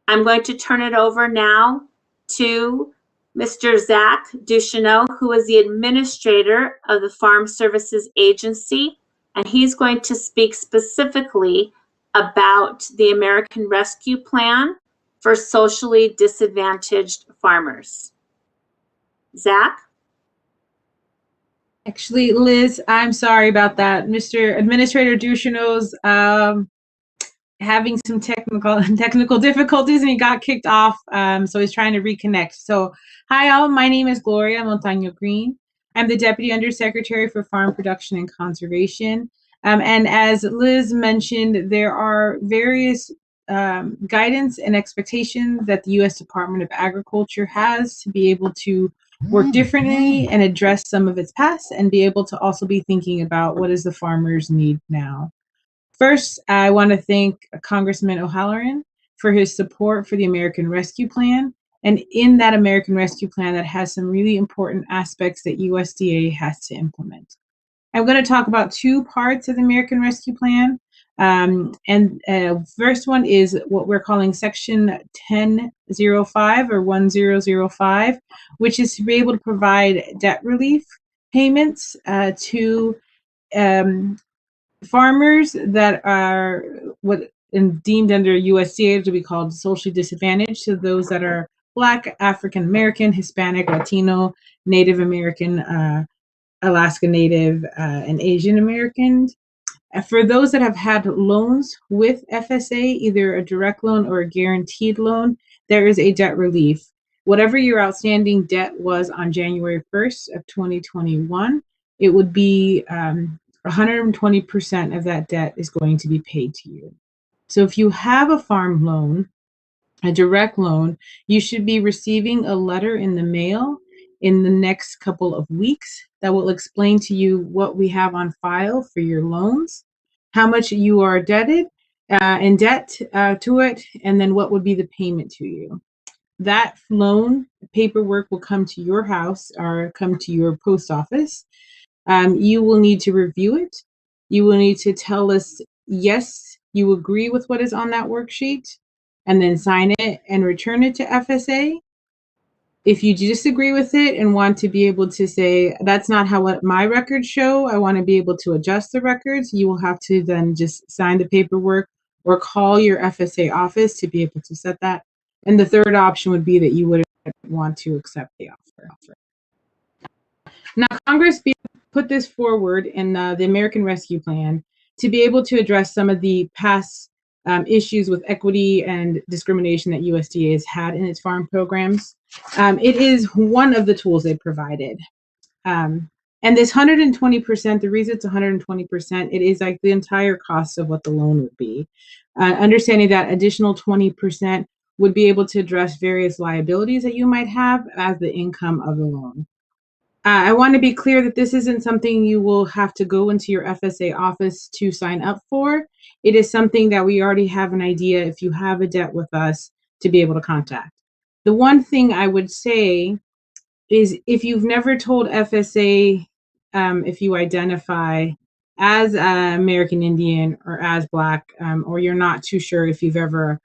I'm going to turn it over now to Mr. Zach Ducheneaux, who is the administrator of the Farm Services Agency. and he's going to speak specifically about the American Rescue Plan for socially disadvantaged farmers. Zach? Actually, Liz, I'm sorry about that. Mr. Administrator Ducheneaux's having some technical difficulties and he got kicked off, so he's trying to reconnect. So, hi all, my name is Gloria Montano Greene. I'm the Deputy Undersecretary for Farm Production and Conservation. And as Liz mentioned, there are various guidance and expectations that the U.S. Department of Agriculture has to be able to work differently and address some of its past and be able to also be thinking about what does the farmers need now. First, I want to thank Congressman O'Halloran for his support for the American Rescue Plan. And in that American Rescue Plan, that has some really important aspects that USDA has to implement. I'm going to talk about two parts of the American Rescue Plan. First one is what we're calling Section 1005 or 1005, which is to be able to provide debt relief payments to farmers that are what deemed under USDA to be called socially disadvantaged, so those that are Black, African American, Hispanic, Latino, Native American, Alaska Native, and Asian Americans. For those that have had loans with FSA, either a direct loan or a guaranteed loan, there is a debt relief. Whatever your outstanding debt was on January 1st of 2021, it would be 120% of that debt is going to be paid to you. So if you have a farm loan, a direct loan, you should be receiving a letter in the mail in the next couple of weeks that will explain to you what we have on file for your loans, how much you are indebted in debt to it, and then what would be the payment to you. That loan paperwork will come to your house or come to your post office. You will need to review it. You will need to tell us, yes, you agree with what is on that worksheet, and then sign it and return it to FSA. If you disagree with it and want to be able to say, that's not how what my records show, I want to be able to adjust the records, you will have to then just sign the paperwork or call your FSA office to be able to set that. And the third option would be that you wouldn't want to accept the offer. Now, Congress put this forward in the American Rescue Plan to be able to address some of the past issues with equity and discrimination that USDA has had in its farm programs. It is one of the tools they provided. And this 120%, the reason it's 120%, it is like the entire cost of what the loan would be. Understanding that additional 20% would be able to address various liabilities that you might have as the income of the loan. I want to be clear that this isn't something you will have to go into your FSA office to sign up for. It is something that we already have an idea, if you have a debt with us, to be able to contact. The one thing I would say is if you've never told FSA if you identify as American Indian or as Black, or you're not too sure if you've ever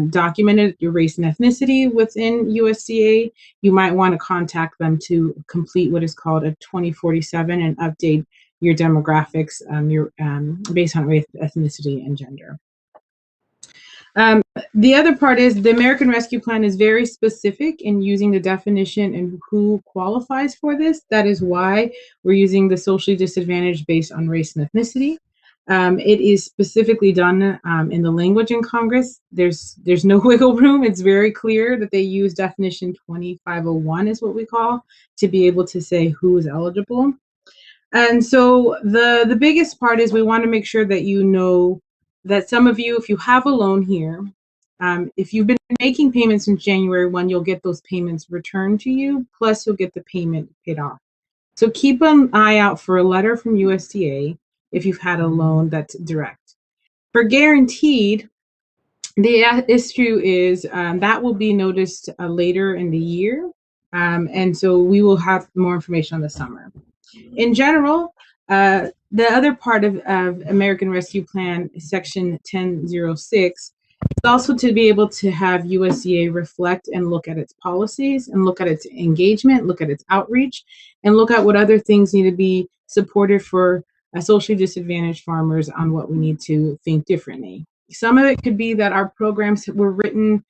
documented your race and ethnicity within USDA, you might want to contact them to complete what is called a 2047 and update your demographics based on race, ethnicity, and gender. The other part is the American Rescue Plan is very specific in using the definition and who qualifies for this. That is why we're using the socially disadvantaged based on race and ethnicity. It is specifically done in the language in Congress. There's no wiggle room. It's very clear that they use definition 2501 is what we call to be able to say who is eligible. And so the biggest part is we want to make sure that you know that some of you, if you have a loan here, if you've been making payments since January 1, you'll get those payments returned to you, plus you'll get the payment paid off. So keep an eye out for a letter from USDA if you've had a loan that's direct. For guaranteed, the issue is that will be noticed later in the year. And so we will have more information on the summer. In general, the other part of American Rescue Plan, Section 1006, is also to be able to have USDA reflect and look at its policies and look at its engagement, look at its outreach, and look at what other things need to be supported for socially disadvantaged farmers on what we need to think differently. Some of it could be that our programs were written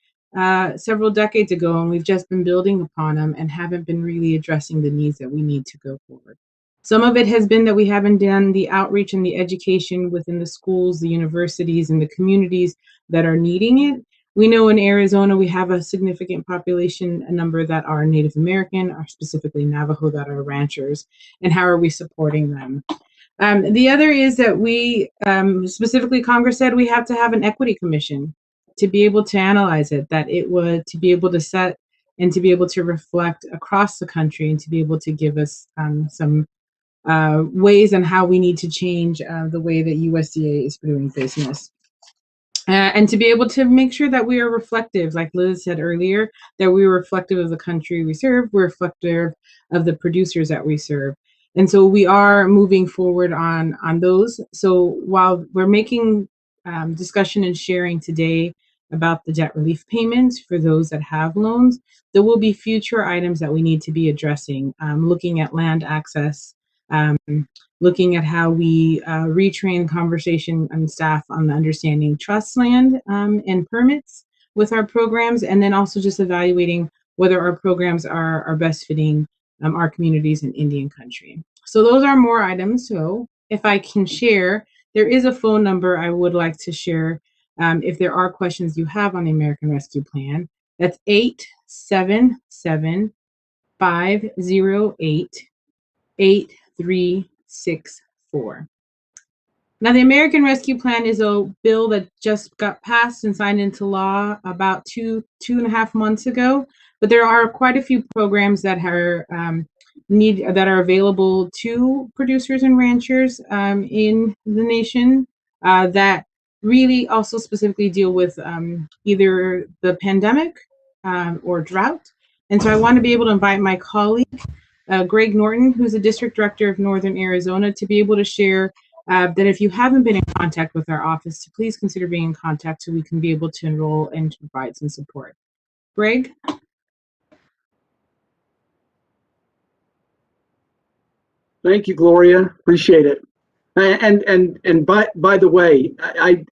several decades ago, and we've just been building upon them and haven't been really addressing the needs that we need to go forward. Some of it has been that we haven't done the outreach and the education within the schools, the universities, and the communities that are needing it. We know in Arizona, we have a significant population, a number that are Native American, or specifically Navajo, that are ranchers, and how are we supporting them? The other is that we, specifically Congress said we have to have an equity commission to be able to analyze it, that it would, to be able to set and to be able to reflect across the country and to be able to give us some ways on how we need to change the way that USDA is doing business. And to be able to make sure that we are reflective, like Liz said earlier, that we're reflective of the country we serve, we're reflective of the producers that we serve. And so we are moving forward on those. So while we're making discussion and sharing today about the debt relief payments for those that have loans, there will be future items that we need to be addressing, looking at land access, looking at how we retrain conversation and staff on the understanding trust land and permits with our programs, and then also just evaluating whether our programs are best fitting our communities in Indian country. So those are more items. So if I can share, there is a phone number I would like to share if there are questions you have on the American Rescue Plan. That's 877-508-8364. Now, the American Rescue Plan is a bill that just got passed and signed into law about two and a half months ago, but there are quite a few programs that are that are available to producers and ranchers in the nation that really also specifically deal with either the pandemic or drought. And so I want to be able to invite my colleague, Greg Norton, who's the District Director of Northern Arizona, to be able to share that if you haven't been in contact with our office, to please consider being in contact so we can be able to enroll and to provide some support. Greg? Thank you, Gloria. Appreciate it. And by the way, I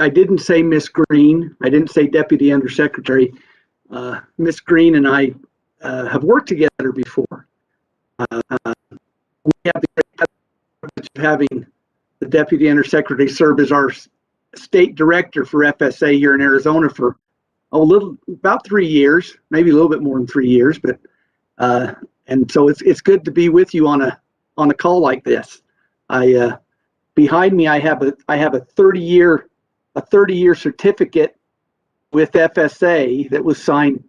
didn't say Miss Greene. I didn't say Deputy Undersecretary. Miss Greene and I have worked together before. We have the privilege of having the Deputy Undersecretary serve as our state director for FSA here in Arizona for about 3 years, maybe a little bit more than 3 years, but and so it's good to be with you on a call like this. Behind me I have a 30-year certificate with FSA that was signed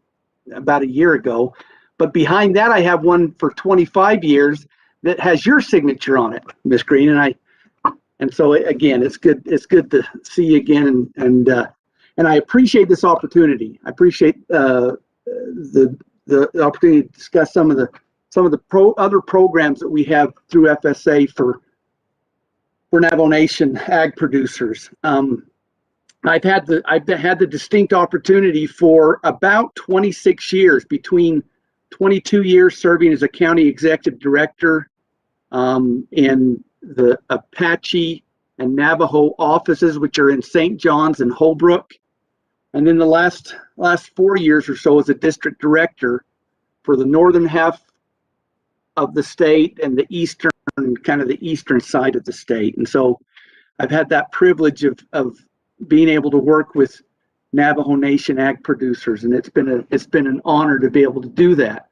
about a year ago, but behind that I have one for 25 years that has your signature on it, Ms. Greene, and so again it's good to see you again, and I appreciate this opportunity. I appreciate the opportunity to discuss some of the other programs that we have through FSA for Navajo Nation ag producers. I've had the distinct opportunity for about 26 years, between 22 years serving as a county executive director in the Apache and Navajo offices, which are in St. John's and Holbrook, and then the last 4 years or so as a district director for the northern half of the state and the eastern side of the state. And so I've had that privilege of being able to work with Navajo Nation ag producers, and it's been an honor to be able to do that.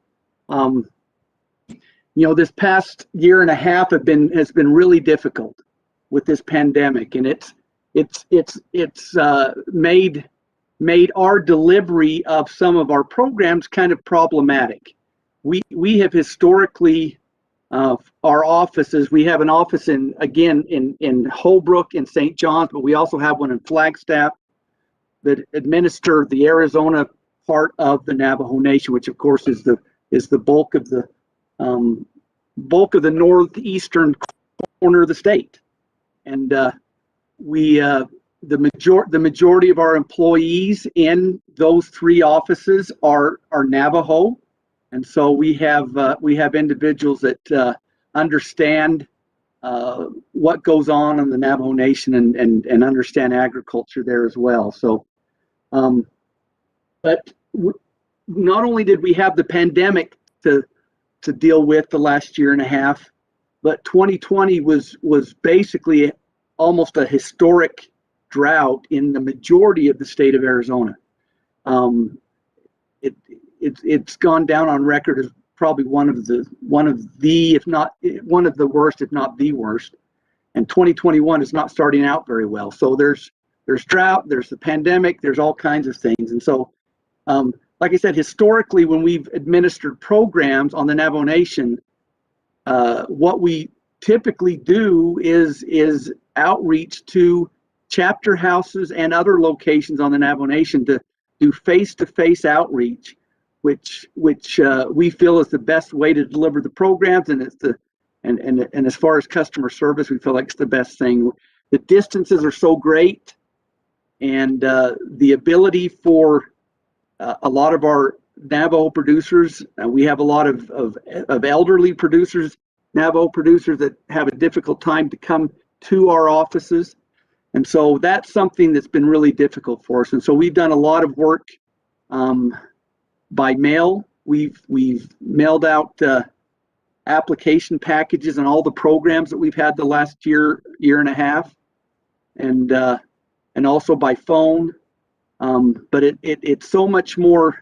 This past year and a half has been really difficult with this pandemic, and it's made our delivery of some of our programs kind of problematic. We have historically, our offices, we have an office in Holbrook and St. John's, but we also have one in Flagstaff that administer the Arizona part of the Navajo Nation, which of course is the bulk of the northeastern corner of the state. And the majority of our employees in those three offices are Navajo. And so we have individuals that understand what goes on in the Navajo Nation and understand agriculture there as well. So, but not only did we have the pandemic to deal with the last year and a half, but 2020 was basically almost a historic drought in the majority of the state of Arizona. It's gone down on record as probably one of the if not one of the worst, if not the worst. And 2021 is not starting out very well. So there's drought, there's the pandemic, there's all kinds of things. And so, like I said, historically, when we've administered programs on the Navajo Nation, what we typically do is outreach to chapter houses and other locations on the Navajo Nation to do face-to-face outreach, which we feel is the best way to deliver the programs, and it's and as far as customer service, we feel like it's the best thing. The distances are so great, and the ability for a lot of our Navajo producers, we have a lot of elderly producers, Navajo producers that have a difficult time to come to our offices. And so that's something that's been really difficult for us. And so we've done a lot of work by mail. We've mailed out application packages on all the programs that we've had the last year and a half, and also by phone. But it's so much more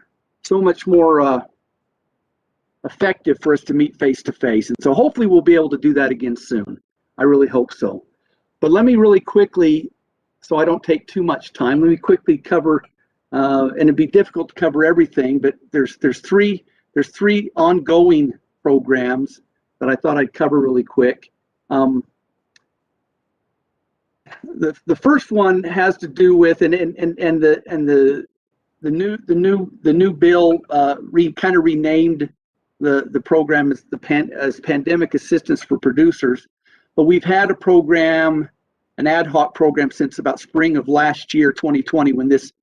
effective for us to meet face to face. And so hopefully we'll be able to do that again soon. I really hope so. But let me really quickly, so I don't take too much time, let me quickly cover, and it'd be difficult to cover everything, but there's three ongoing programs that I thought I'd cover really quick. The first one has to do with the new bill kind of renamed the program as Pandemic Assistance for Producers, but we've had a program, an ad hoc program, since about spring of last year, 2020, when this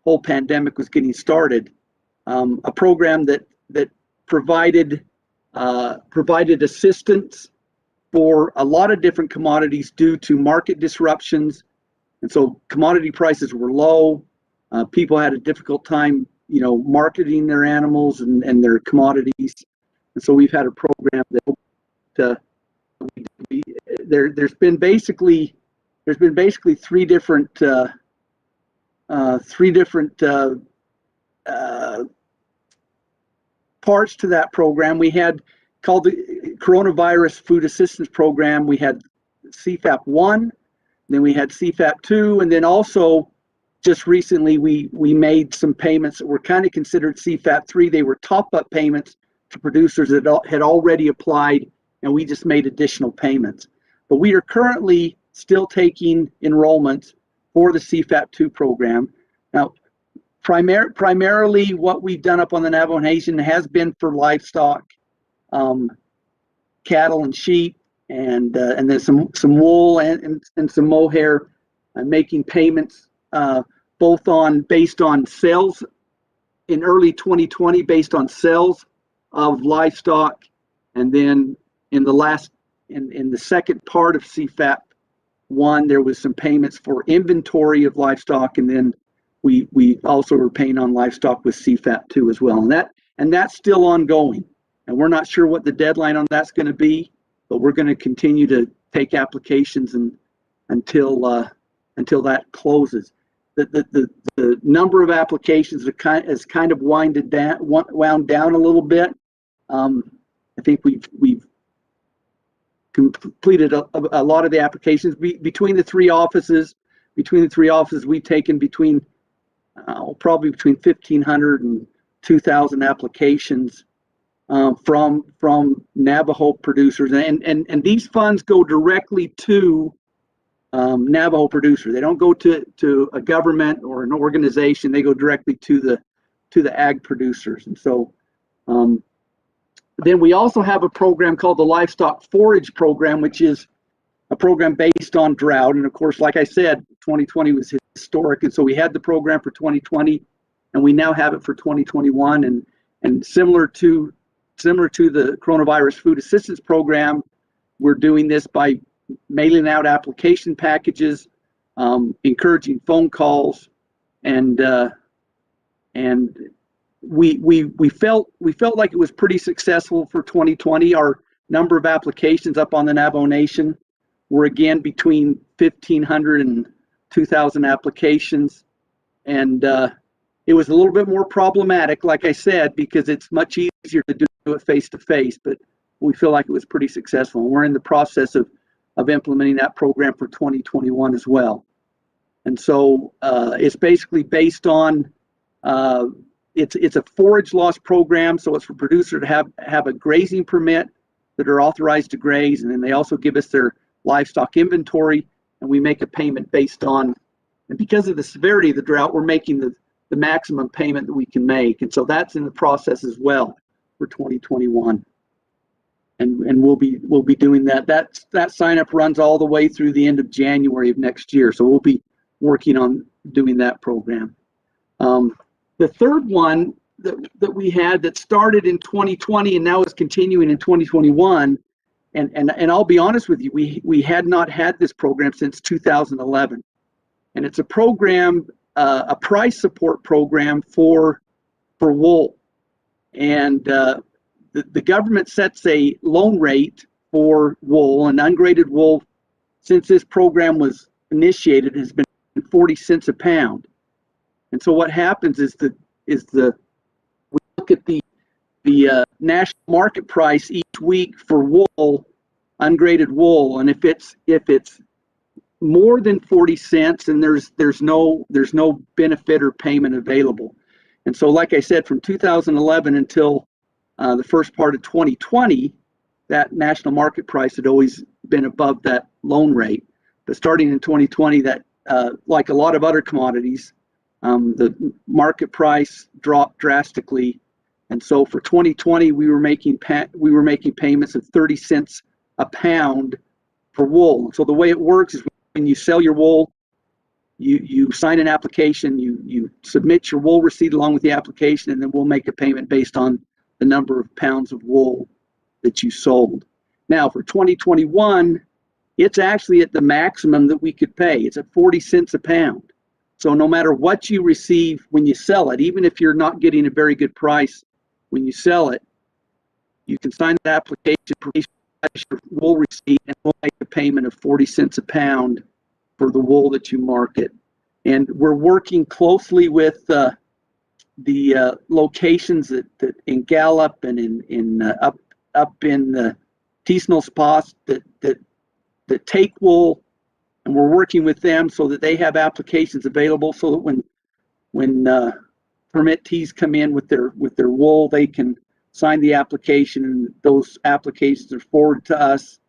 whole pandemic was getting started. A program that provided assistance for a lot of different commodities due to market disruptions, and so commodity prices were low. People had a difficult time, marketing their animals and their commodities, and so we've had a program that there's been basically three different parts to that program. We had called the Coronavirus Food Assistance Program. We had CFAP 1, then we had CFAP 2, and then also just recently we made some payments that were kind of considered CFAP 3. They were top-up payments to producers that had already applied, and we just made additional payments. But we are currently still taking enrollments for the CFAP 2 program. Now, primarily what we've done up on the Navajo Nation has been for livestock, cattle and sheep, and then some wool and some mohair, making payments both based on sales in early 2020, based on sales of livestock, and then in the second part of CFAP 1, there was some payments for inventory of livestock, and then we also were paying on livestock with CFAP 2 as well, and that's still ongoing. And we're not sure what the deadline on that's going to be, but we're going to continue to take applications until that closes. The number of applications has kind of wound down a little bit. I think we've completed a lot of the applications between the three offices. We've taken probably between 1,500 and 2,000 applications from Navajo producers, and these funds go directly to Navajo producers. They don't go to a government or an organization. They go directly to the ag producers. And so then we also have a program called the Livestock Forage Program, which is a program based on drought. And of course, like I said, 2020 was historic, and so we had the program for 2020, and we now have it for 2021. And similar to the Coronavirus Food Assistance Program, we're doing this by mailing out application packages, encouraging phone calls, and we felt like it was pretty successful for 2020. Our number of applications up on the Navajo Nation were again between 1,500 and 2,000 applications, and it was a little bit more problematic, like I said, because it's much easier to do it face to face. But we feel like it was pretty successful, and we're in the process of implementing that program for 2021 as well. And so it's basically based on it's a forage loss program, so it's for producers to have a grazing permit that are authorized to graze, and then they also give us their livestock inventory, and we make a payment based on, and because of the severity of the drought, we're making the maximum payment that we can make. And so that's in the process as well for 2021. And we'll be doing that. That sign up runs all the way through the end of January of next year. So we'll be working on doing that program. The third one that we had that started in 2020 and now is continuing in 2021, and I'll be honest with you, we had not had this program since 2011, and it's a program, a price support program for wool, and the government sets a loan rate for wool, and ungraded wool since this program was initiated has been 40 cents a pound. And so what happens is we look at the national market price each week for wool, ungraded wool, and if it's more than 40 cents, and there's no benefit or payment available. And so, like I said, from 2011 until the first part of 2020, that national market price had always been above that loan rate. But starting in 2020, that like a lot of other commodities, the market price dropped drastically, and so for 2020 we were making payments of 30 cents a pound for wool. So the way it works is when you sell your wool, you sign an application, you submit your wool receipt along with the application, and then we'll make a payment based on the number of pounds of wool that you sold. Now for 2021, it's actually at the maximum that we could pay. It's at 40 cents a pound. So no matter what you receive when you sell it, even if you're not getting a very good price when you sell it, you can sign the application, produce your wool receipt, and we'll make a payment of 40 cents a pound for the wool that you market. And we're working closely with the locations that in Gallup and in up in the Tisno spots that take wool, and we're working with them so that they have applications available, so that when permittees come in with their wool, they can sign the application, and those applications are forwarded to us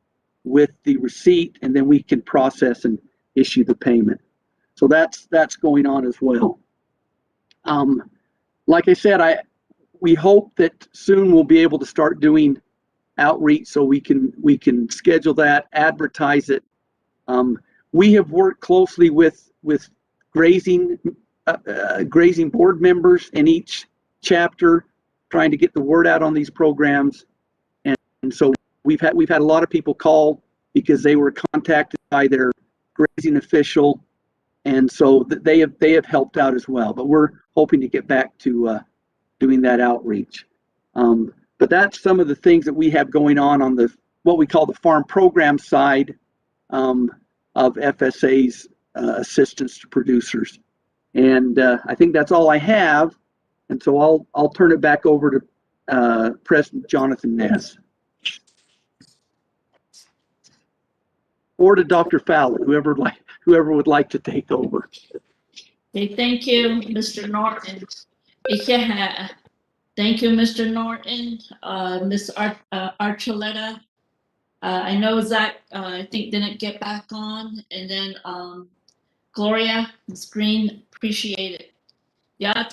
with the receipt, and then we can process and issue the payment. So that's going on as well. Like I said, we hope that soon we'll be able to start doing outreach so we can schedule that, advertise it. We have worked closely with grazing board members in each chapter, trying to get the word out on these programs, and so we've had a lot of people call because they were contacted by their grazing official, and so they have helped out as well. But we're hoping to get back to doing that outreach. But that's some of the things that we have going on the what we call the farm program side of FSA's assistance to producers. And I think that's all I have. And so I'll turn it back over to President Jonathan Nez. Or to Dr. Fowler, whoever would like to take over. Okay, thank you, Mr. Norton. Thank you, Mr. Norton, Ms. Archuleta. I know Zach, I think didn't get back on, and then Gloria, Ms. Greene, appreciate it. Yeah,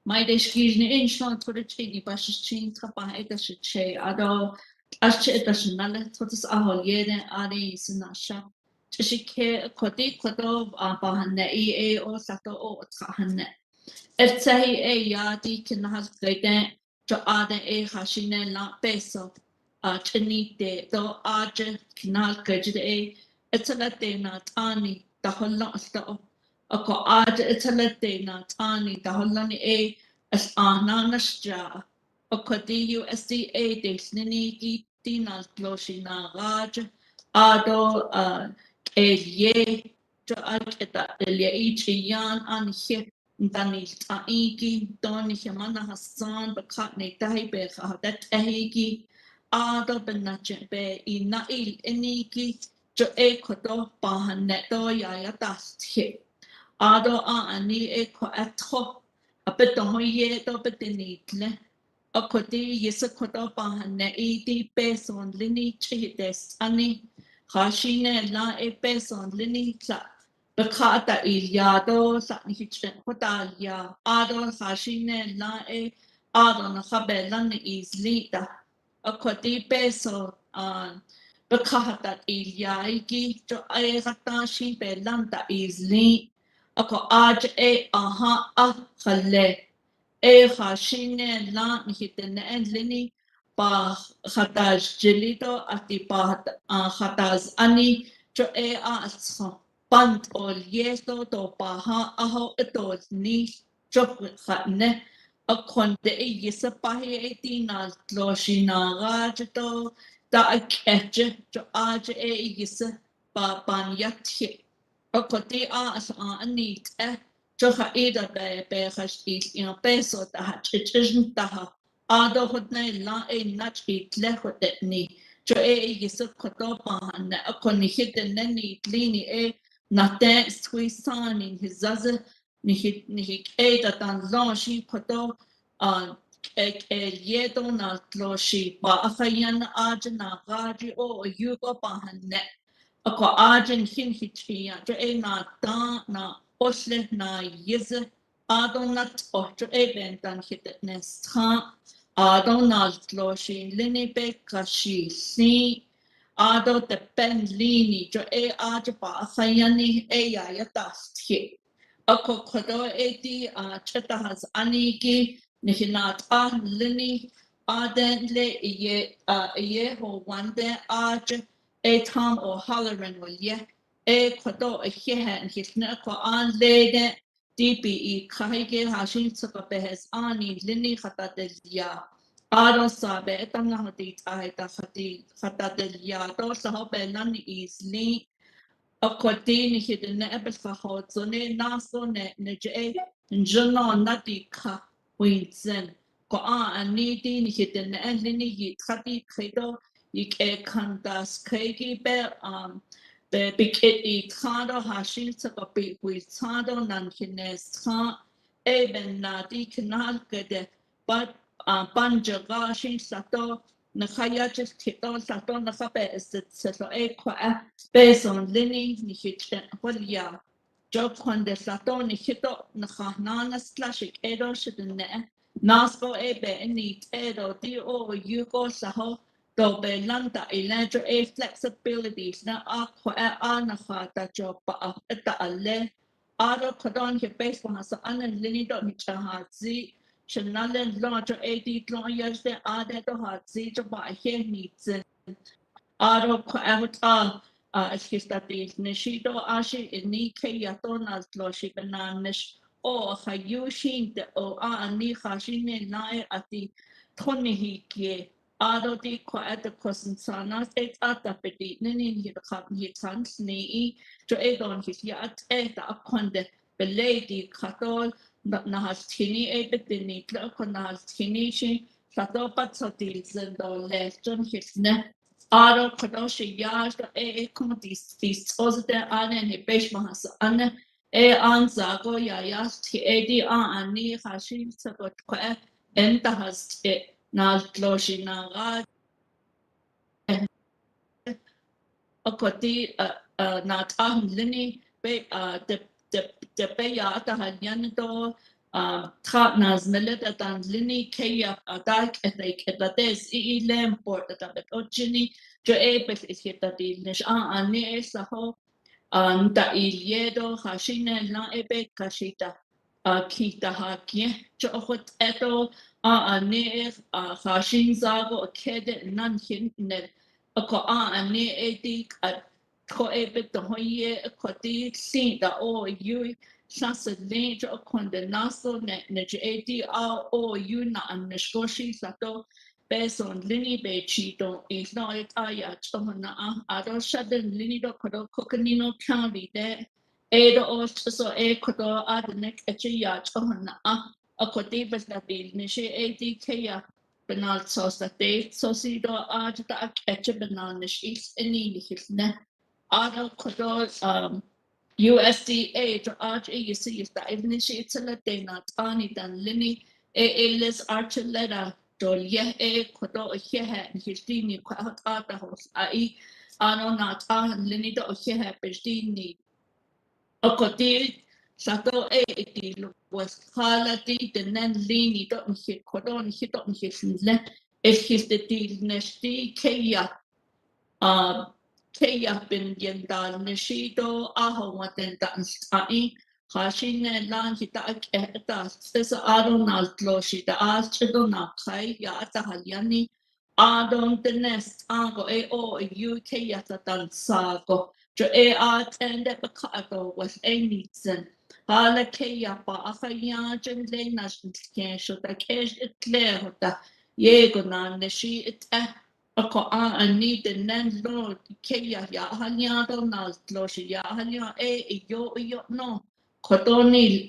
my description in short for the training, but she's changed her by it. She say, although as she does not let what is our year and Ari is not sharp. She care Koti Koto Bahana EA or Sato or Tahane. If say a yadi can have great cho ada e hashine la peso chinite do aje kinal kajde e etalate na tani da holla sto ako aje etalate na tani da holla ni e as ananasja ako di USDA de snini dinal gloshi na raj ado ye cho alketa le ichi yan an he Danil taigi don himana Hassan bakatne tahibe hadat ehigi ado benache be inail enigi jo e kodo bahaneto yaya dasthe ado ani e ko atho abeto ye do betinitle akoti yesa kodo bahane edi beson lini chides ani khashine la e beson lini tla Bakata iliado sa ni hitchen hotalia ado hashine la e ado na kabela ni islita akoti peso bakata iliaiki to e hatashi belanta isli ako aj e aha a khale e hashine la ni hitene enlini pa khataj jelito ati pa khataz ani to e a atso Band ol yeso do baha aho ito ni chok khatne akonde e yesa pahi e tina loshina rajato da akeche jo aje e yesa ba ban yathe akote as anit jo ha eda be khash in peso da chichin da ado hotne la e nach it le hotni jo e yesa koto ban akoni hidden ni lini e Nate squeezan in his zaza ni eda tan lonshi koto yedo na loshi ba afayan ajna gaji o yugo bahanne ako ajin hin hichiya jo e na ta na osle na yiz adonat o jo e bentan hitnes ta adonat loshi lini be kashi si Ado te pen lini jo e aja pa sayani e ya ya tasthi. Ako kodo e di cheta has aniki nihinat lini aden le ye ho wande aja e tam o hallerin will ye e kodo e hihen hitne ko an lede DPE kahige hashin suka behes ani lini khata del ya. Ado sabe etang na hati tayo ta hata del yato sa hobelan ni isli akoti ni hidden na ebel fa hot ne naso ne je njono nati ka winzen ko ani di ni hidden na ni yit khati khido ik e kandas kegi be bikit I khado hashil sa kapi witsado nan hines kha eben nati kanal kede but Banjagashi Sato Nakayachis Tito Sato Nasape is the Sato Equa based on Lini Nihit Holia Job Quande Sato Nihito Nahanana Slashik Edo Shidene Nasco Ebe Ni Edo Dio Yugo Saho Dobe Landa Electro A flexibilities na Aqua Anahata Job Eta Ale Ado Kodon Hibase Wahasa Anan Lini Dot Nichahazi Chanalen larger 80 lawyers that are that the hot seat by him needs Aro Avata Skistatis Nishido Ashi in Nike Yatonas Loshi Bananish or Hayushin the O Ani Hashine Nai at the Tonihikie Ado di quiet the Cosensanas et at the petit Ninin Hitans Nei to Edon his yacht et Akonde Belady Catol Nahastini ebitini clerk Nahastini she Satopat Sotil Zendo Leston his neck Aro Kadoshi Yash e Comotis Ozde Anne and Beshmahas Anne e Anzago Yayas Edi Ani Hashim Sabot Qua Entahast e Naltloshi Naga Okoti Nat Lini the Bayata Hanyanto Tratnas Meleta dan Lini Kaya Adak Ethik Etates Lem Port at Ochini Jo Ebet is hit at the Nish Ani Saho Da Iliedo Hashine La Ebe Kashita kita hakia chokot eto ane khashin zago kede nan hin ne ako ane edik ko ebet to hoye ko ti sin da o you sasa ne jo kondenaso ne edi o you na an skoshi sato Beson lini be chito is not it aya chomana ado shaden lini do kodo Coconino County de Edo also kodo adnek echiya chomana akoti bes da bil nishi edi kaya benal sos da te sosi do ajta eche benal nish is any hisne ado kodo USDA to RGC is the initiative na tani dan lini Elis Archuleta to ye kodo hehe histini kwa ata hos ai ano na tan lini do hehe pestini okoti sato ti was khala ti tenen lini do hit kodo hit on hisle his the nesti keya Kaya bin yendal nishido aho waten dan stai khashine lan hita ekta sesa adon altlo shida achido na kai ya ta halyani adon the nest ago o UK ta dan sago jo attend the kago was a nitsen hala kaya pa akaya jen lena sho ta kesh it clear ta yego na nishi it ako ani the landlord kaya ya hanya do na lo shi ya hanya yo no kotoni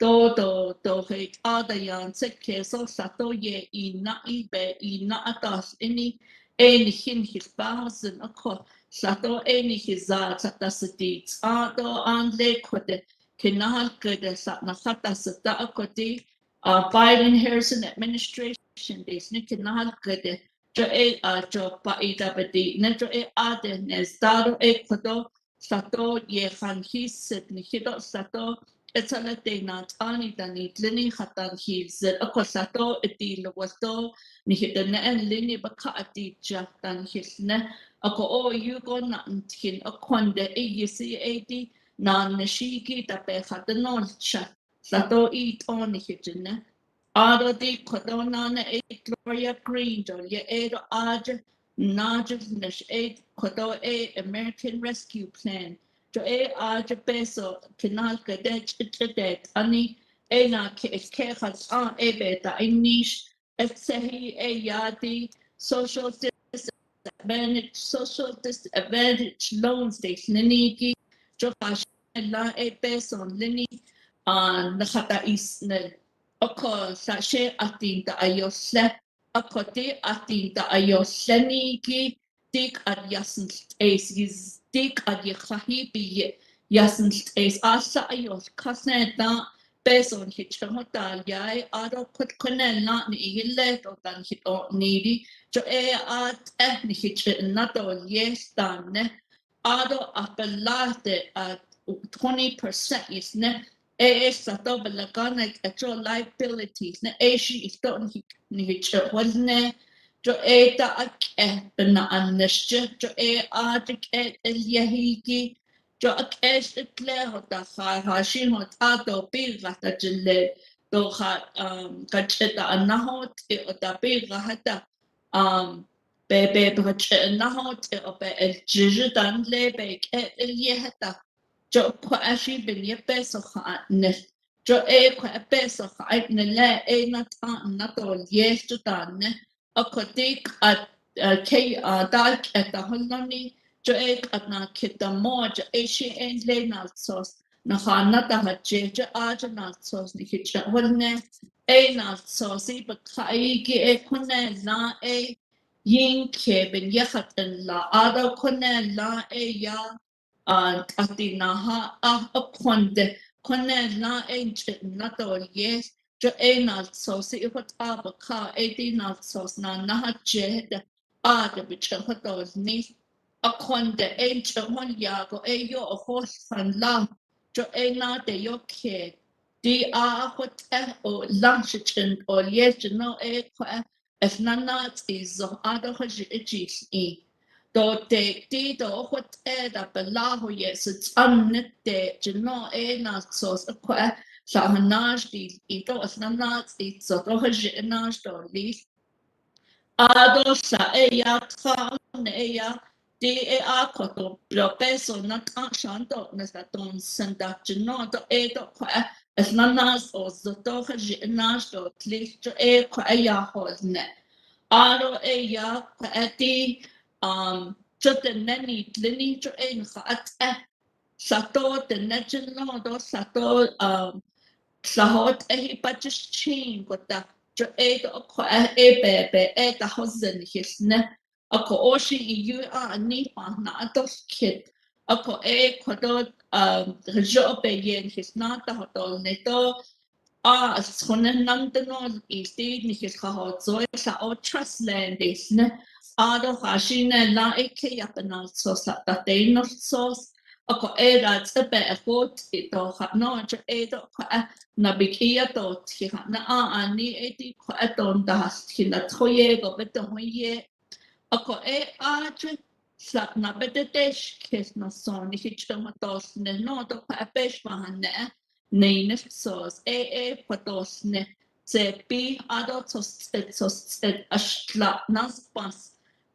do he ada yan se keso sato ye ina ibe ina atas ini any hin his basen ako sato any his sata sati do anle kote kinahal kede sat na sata sata akoti Biden Harrison administration days ni kinahal kede jo jo pa ita bedi ne jo ade ne stado kodo sato ye han hiset ni hido sato etala de na tani dani lini khatan hiset ako sato eti lo wasto ni hidene en lini baka ati jatan hisne ako o you go na ntin akonde ycad na nishiki ta pe khatanon cha sato it on hidene Ado di kodona na Gloria Greene do ye edo aj najas nish kodo American Rescue Plan jo aj peso kinal kadet chitedet ani na kekhas beta inish etsehi yadi social disadvantage loans de liniki jo la peso lini nakata isnel Ako sa she atinta ayosle akote atinta ayosle niki tik at yasn is tik at yakhahi bi yasn is asa ayos kasneta beson hitchamotal yai ado kut konella ni ile to tan hit o nidi jo at ni hitch nato yes tan ado apelate at 20% is ne sato balagana actual liabilities na shi ito ni hicho wasne jo ta ak na annesche jo atik yahiki jo ak clear ta ha shi hot ato pilga ta jille to ha kacheta anahot ta pilga hata be anahot be el jidan le be yehata jo kwa ashi bin ye peso ne jo kwa peso ne le na ta na to yes to ta ne akotik at ke dark at the holoni jo at na kita mo jo shi le na sos na hana ta je jo na sos ni kitcha holne na sos ba kai ki kone na yin ke bin ye khatan la ada kone la ya ati naha aponde kone na na to yes jo na so si hot abaka na so na naha jed de bicha hotos ni akonde mon yago yo hos fan la jo na de yo ke di hot o lunch o yes no kwa if nanat is ada hoji do te ti do hot da belaho yes it's annette no na so kwa sa hanaj di ito as nanats it so to hanaj to li ado sa eya ka ne eya di e a koto pro peso na ta shanto na sa ton sanda no to e to as nanas o so to hanaj to li to e kwa eya hosne ado eya kwa ati just the nanny lini to e na at sato the national do sato sahot e patches chain kota jo e do ko e bebe e ta hosen hisne ako oshi you are ni pa na to kid ako e kodo jo be yen his na ta hoto neto schonen nam de no isti ni his ha zo sa o trust land is ne ado hashine la e ke yapana so sa ta te no so ako e ra tsepe e kot ito ha no jo e do na bikia to ti ha na ani e ti ko aton da ki na troye go beto hoye ako e sa na betetesh kes na son ni hichamatos ne no to pa pesh mahane ne sos patos ne se pi ado tos ashla nas pas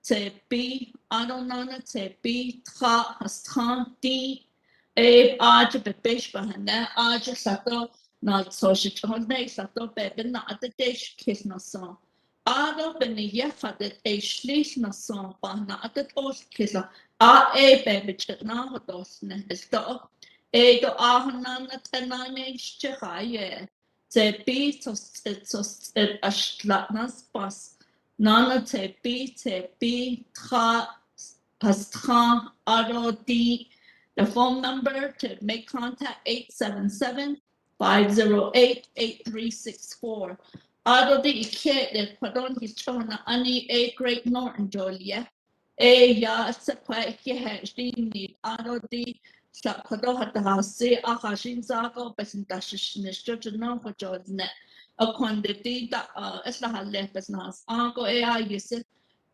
se pi ado nana se pi tra astran ti be pesh mahane sato na so shichone sato be na atetesh kes na son Ado beniyefat et schlicht na son na atet os kisa bebet na hodos ne sto do ahana tenane schhaye te pitos et ashlatnas pas nana te pi tra pastra ado di the phone number to make contact 877-508-8364 Ado di ike de padon hichona ani Great Norton Jolia. Ya se kwa ike hashdi ni ado di sa pado hata se akashin zako presentationist no ko jodne. Akonde di da esla halle besnas anko yise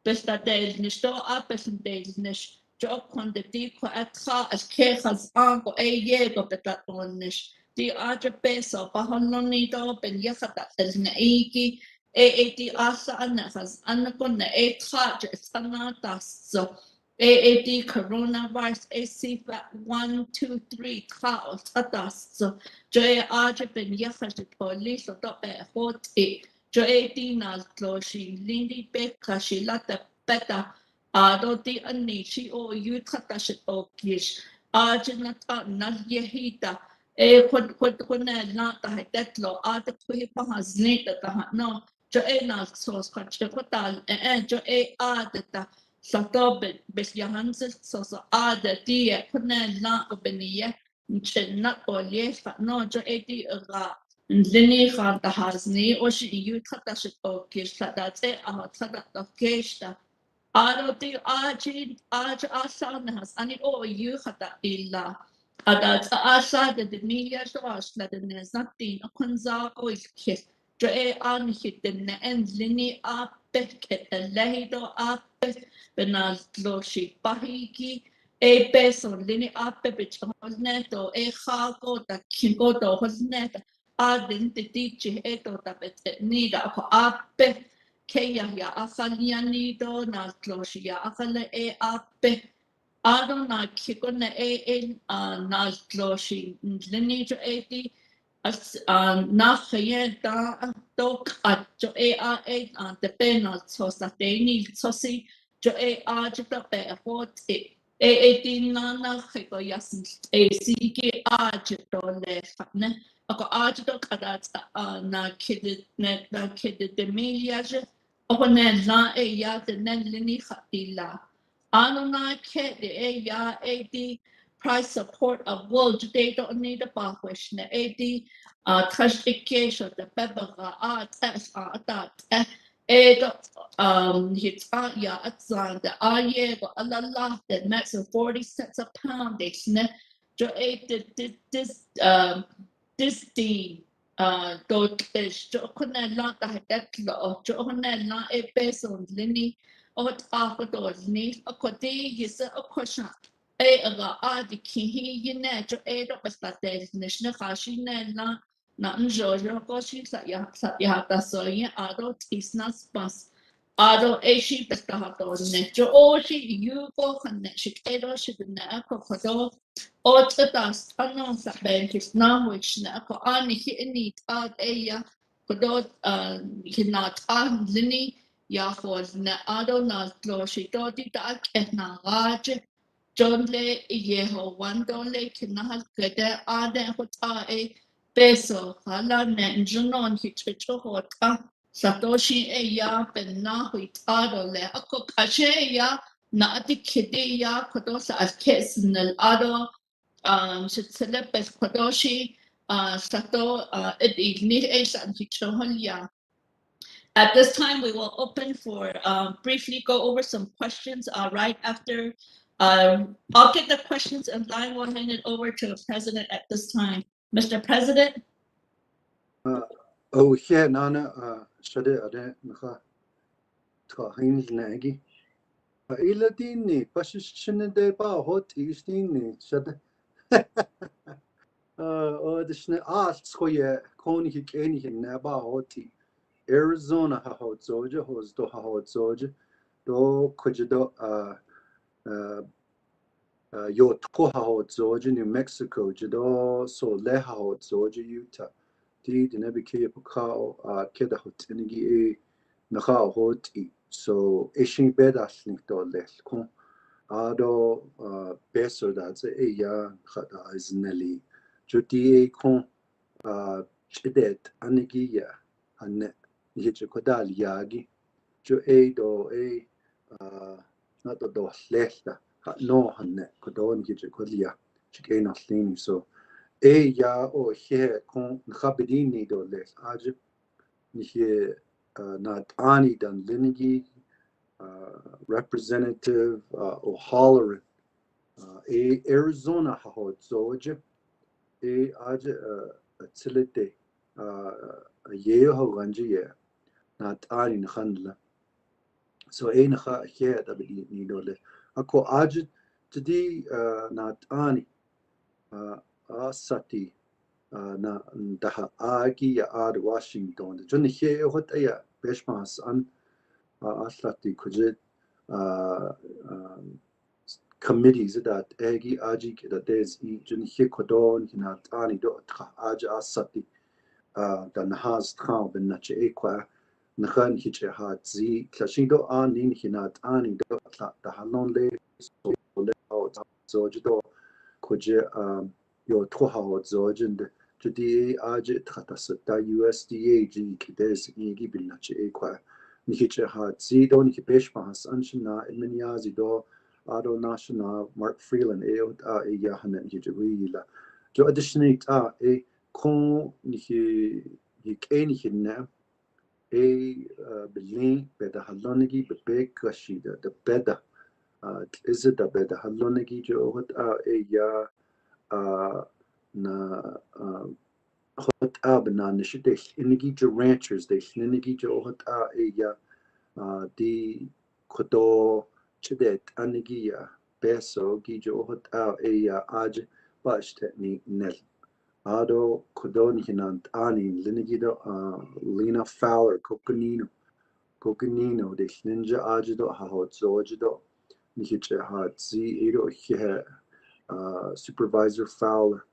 besta del nisto a presentation nish jo konde di ko atra as kekhas anko ye go betat onnish. Di aja peso paholoni do ben yakata na iki di asa anahas anakon na traje sanata so di coronavirus sifa 1 2 3 traos tatas so jo aja ben yakata police do be hot jo di na kloshi lindi be kashilata beta ado di anishi o yutata shit o kish aja na yehita kun na ta tetlo ata kui pa hasnita ta no jo na sos ka ko tal jo ta sa to bes yahans so ada ti kun na ko beniye chen na ko le fa no jo ti ra lini khan ta hasni o shi yu ta shi o ki sa da te a ta da kesta ado ti asan has ani o yu khata illa Adat asa de media shows la de natin akunza ko ikis jo an hit de en lini a peket lehido a benal loshi pahiki peso lini a pepich hosneto khako ta kinko to hosnet adin tichi eto tapet nida ko ape keya ya asaliani do na loshi ya akale ape Ado na kiko na na gloshi lini jo di as na khaye da tok at jo de penal so sa teni so si jo jo ta pe hot di na khiko yasin si ki jo to le ne ako jo kada na kid de miliage o ne la ya de lini khatila Anona ke de ya ad price support of world they don't need a backwish na ad trashtication the pebera test that hits ya at zan the aye go alala the max of 40 cents a pound they snap jo this dot is jo kuna la ta dat lo jo kuna la e peso lini ot akodos ni akoti yisa akosha aga adi kihi yine jo do pastate nishna khashi na na njojo ko shi sa ya ta so yin ado tisnas pas ado eshi pestahato ne jo o shi yu ko khanne shi kedo shi na ko kodo o ttas ano sa bentis na which na ko ani hi ni ta eya kodo hinat an lini ya ko na ado na lo shi to ti ta na gaje John le yeho wando le kinahal kede ade hota peso hala ne junon hichicho hota satoshi ya benna huitado le ako kashe ya na ati kidi ya kodosa as kesnel ado shitsele pes kodoshi sato ni san hicho ya. At this time, we will open for briefly go over some questions right after. I'll get the questions in line. We'll hand it over to the president at this time. Mr. President. Oh, yeah, Nana, shade ade naka twahin nagi. Iladini, pashishin de ba hot istin shade. The shne arts koye koni hikeni naba hoti. Arizona ha hot zoja, hos do ha hot zoja, do kujido yo to ha hot zoja, New Mexico, jido so le ha hot zoja, Utah. Di nebi ke pukao keda hot inigi naka hot so ishin bedas link do le kon ado beso da ze ya khada izneli juti kon chidet anigi ya anne yiche kodal yagi jo do not do lesta no hanne kodon yiche kodia chikena thing so ya o he kon khabidini do les aj ni not ani dan linigi Representative O'Halloran Arizona hahod zoje aj tilite ye ho ganji ye not ani khandla so nakha he da bidi ni dole ako aj tidi not ani asati na daha agi ya ad Washington jun he hot ya beshmas an aslati kujit committees that agi aji that there's jun he kodon hina tani do aja asati dan has kham ben nache ekwa nakhan hiche hat zi klashido anin hina tani do ta halon le so jido kuje yo toha zojend judi aje tata USDA ji kides igi bin nache ekwa Nihiche hat zi do niki peshpas anshina Edmund Yazzie do ado national Mark Freeland eot yahana nihiche wila jo additionally kon nihi nihi na bilin beda halonigi bebe kashida the beda is it the beda halonigi jo hot ya na hot abna nishide inigi jo ranchers de inigi jo hot ya di kodo chidet anigia beso gijo hot ya aj bash technique nel ado kodo nihinant ani linigido Lena Fowler Coconino de ninja ajido ha hot zojido nihiche hat zi edo he Supervisor Fowler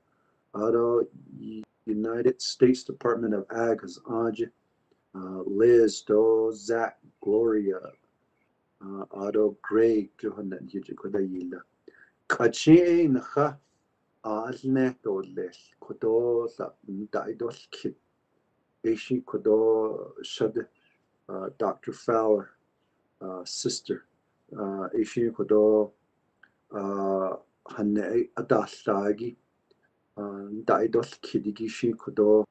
ado United States Department of Ag has aj Liz do Zach Gloria Otto Gray Johanan Hijikoda Yila Kachi Naha Alne Doles Kodo Daidos Kit Ishi Kodo Shad Dr. Fowler sister Ishi Kodo Hane Adasagi Daidos Kidigishi Kodo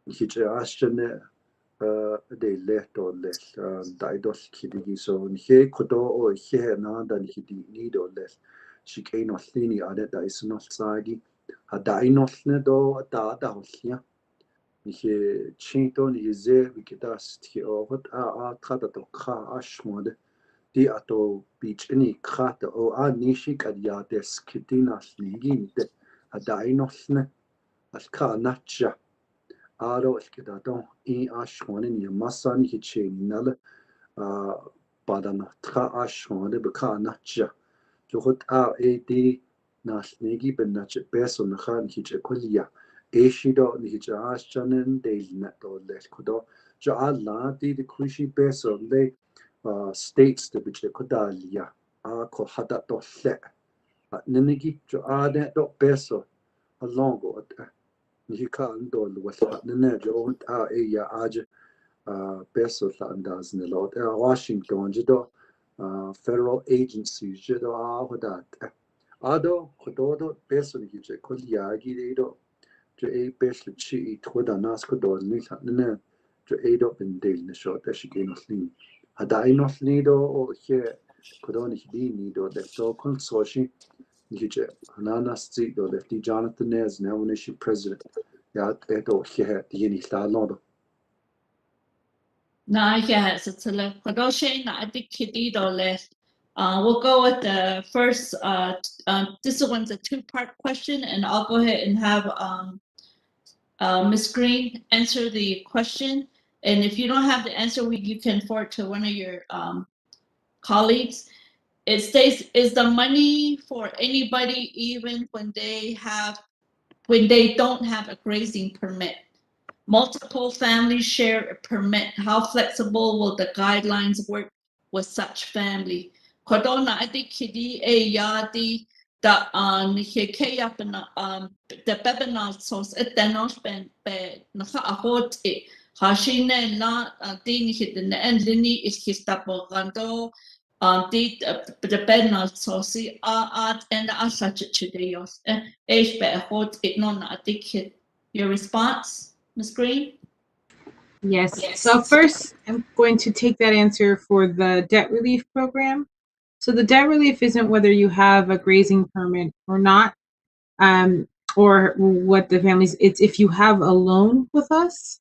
Hije Ashane they left or less Daidos Kidigi so he kodo or he na than he need or less she came of thini added that is not sagi had dinos nedo da hosia he chinton is there we get us or what trata to ka ashmode di ato beach any krata o nishik at ya des kitinas ligin had dinos Alka Nacha, Aro Elkidadon, Ashwan, Yamasan Hitchin, Nala, Badana, Tra Ashwan, the Baka Nacha, Johut A.D. Nasnegi, Ben Natch, Beson, Han Hitchakulia, Eshido, Nihja Ashchanen, Dale Neto, Leskudo, Jala, the Kushi Beson, they states the Bichakudalia, Kohada Dosle, Ninigi, Joade dot Beso, a longo. Nikandol was happening jo ya aj peso landas in the lot Washington jido federal agencies jido ahodat ado khododo peso hije kolyagi do jo a peso chi thoda nas kodol ni happening jo a do bindel ne shot ashigin hadai not nido o he kodoni hidi do the so consortium hije hananas do the Jonathan Nez now when she president. Na yeah, so it's a Kodoshe na adik kidido list. We'll go with the first this one's a two-part question, and I'll go ahead and have Ms. Greene answer the question. And if you don't have the answer, you can forward to one of your colleagues. It states, is the money for anybody even when they don't have a grazing permit? Multiple families share a permit. How flexible will the guidelines work with such family? Kodona adi kidi e yadi da hikeya the bebenal sos etenos ben be naka ahot e hashine la dini hidden and lini is histapogando di the bebenal sosi at and asach chideyos e be hot it non adi your response, Ms. Greene? Yes. So first, I'm going to take that answer for the debt relief program. So the debt relief isn't whether you have a grazing permit or not, or what the family's. It's if you have a loan with us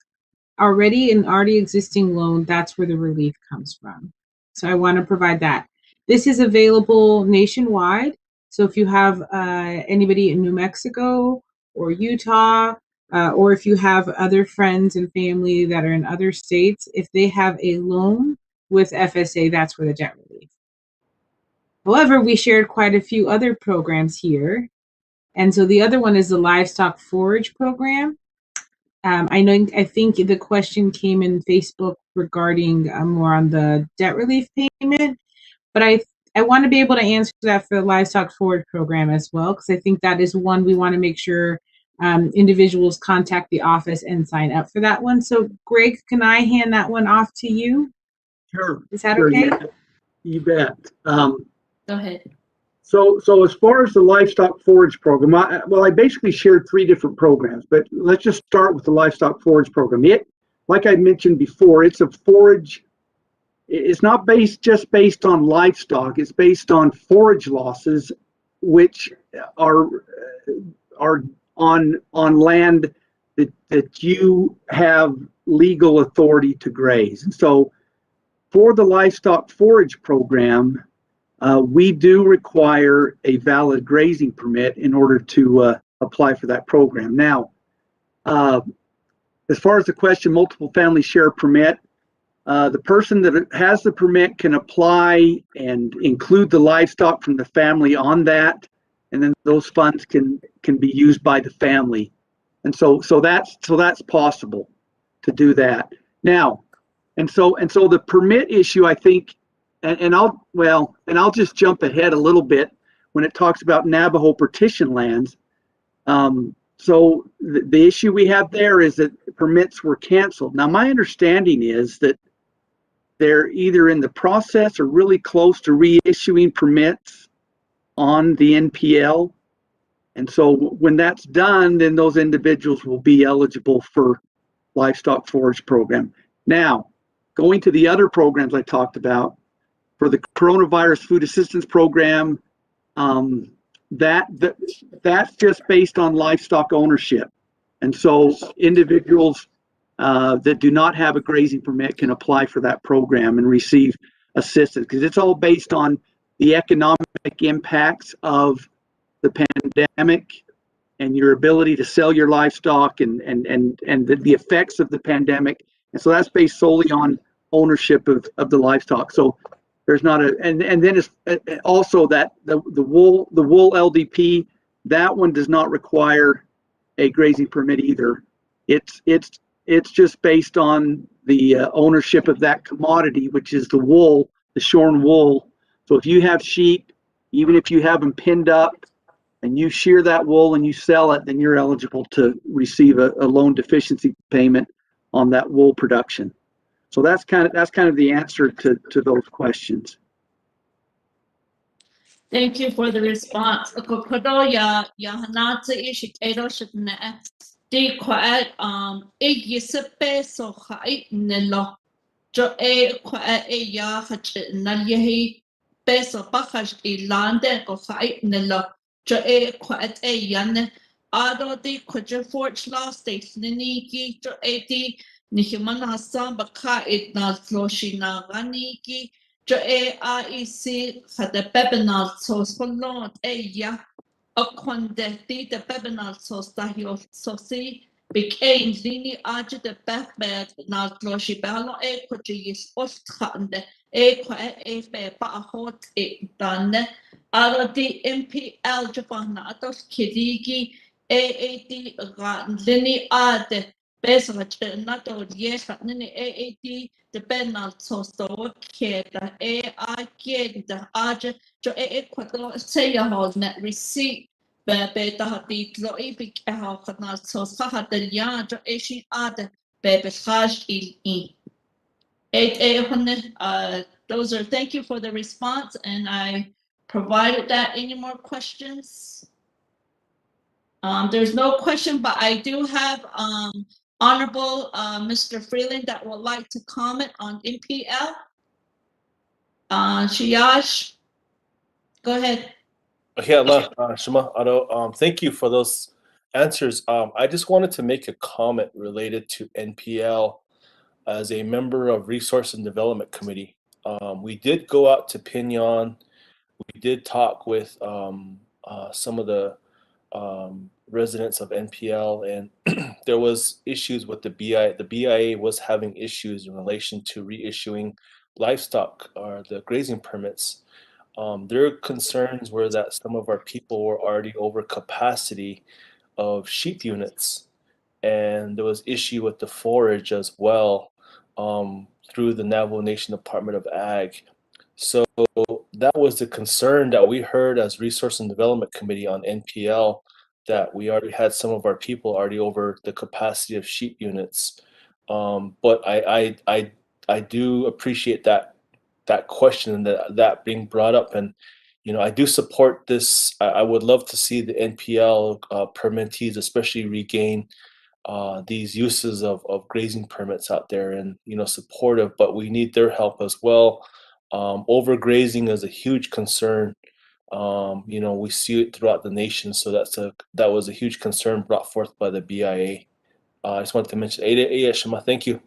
already, an already existing loan. That's where the relief comes from. So I want to provide that. This is available nationwide. So if you have anybody in New Mexico or Utah, or if you have other friends and family that are in other states, if they have a loan with FSA, that's where the debt relief. However, we shared quite a few other programs here. And so the other one is the livestock forage program. I think the question came in Facebook regarding more on the debt relief payment, but I want to be able to answer that for the livestock forage program as well, because I think that is one we want to make sure individuals contact the office and sign up for that one. So Greg, can I hand that one off to you? Sure. Is that Sure, okay? You bet. Go ahead. So as far as the livestock forage program, I basically shared 3 different programs, but let's just start with the livestock forage program. Like I mentioned before, it's a forage. It's not just based on livestock. It's based on forage losses, which are on land that you have legal authority to graze. And so for the livestock forage program, we do require a valid grazing permit in order to apply for that program. Now, as far as the question, multiple family share permit, the person that has the permit can apply and include the livestock from the family on that, and then those funds can be used by the family. And so that's possible to do that. Now, and so the permit issue, I think, and I'll just jump ahead a little bit when it talks about Navajo partition lands. So the issue we have there is that permits were canceled. Now, my understanding is that they're either in the process or really close to reissuing permits on the NPL. And so when that's done, then those individuals will be eligible for livestock forage program. Now, going to the other programs I talked about, for the coronavirus food assistance program, that's just based on livestock ownership. And so individuals that do not have a grazing permit can apply for that program and receive assistance, because it's all based on the economic impacts of the pandemic and your ability to sell your livestock and the effects of the pandemic. And so that's based solely on ownership of the livestock. So there's not a, and then it's also that the wool LDP, that one does not require a grazing permit either. It's just based on the ownership of that commodity, which is the wool, the shorn wool. So if you have sheep, even if you have them pinned up and you shear that wool and you sell it, then you're eligible to receive a loan deficiency payment on that wool production. So that's kind of the answer to those questions. Thank you for the response. Di quite igisipe so high nilo. Jo quite ya hach nalyehi peso bakaj ilande go high nilo. Jo quite yan ado di kuja forge last state niniki jo di nihimana samba ka it na floshina ganiki jo IEC had the bebenal so spolot ya. Aquande the bebenal stahio sosi became lini aja the backbed na gloshi bello quadris ostande be ba hot done ara the MPL Japana atos kidigi AAD lini ade besach nato yes nini AAD the benal so keda AI keda aja jo quadro say a hold net receipt bebe tahati loi big how canal so saha del ya jo shi ad bebe khaj il those are thank you for the response and I provided that. Any more questions? There's no question, but I do have Honorable Mr. Freeland that would like to comment on NPL. Shiyash, go ahead. Yeah, Shema, thank you for those answers. I just wanted to make a comment related to NPL as a member of Resource and Development Committee. We did go out to Pinyon. We did talk with some of the residents of NPL, and there was issues with the BIA. The BIA was having issues in relation to reissuing livestock or the grazing permits. Their concerns were that some of our people were already over capacity of sheep units, and there was issue with the forage as well through the Navajo Nation Department of Ag. So that was the concern that we heard as Resource and Development Committee on NPL, that we already had some of our people already over the capacity of sheep units. But I do appreciate that question and that being brought up, and I do support this. I would love to see the NPL permittees especially regain these uses of grazing permits out there, and supportive, but we need their help as well. Overgrazing is a huge concern. We see it throughout the nation, so that was a huge concern brought forth by the BIA. I just wanted to mention Shema, thank you.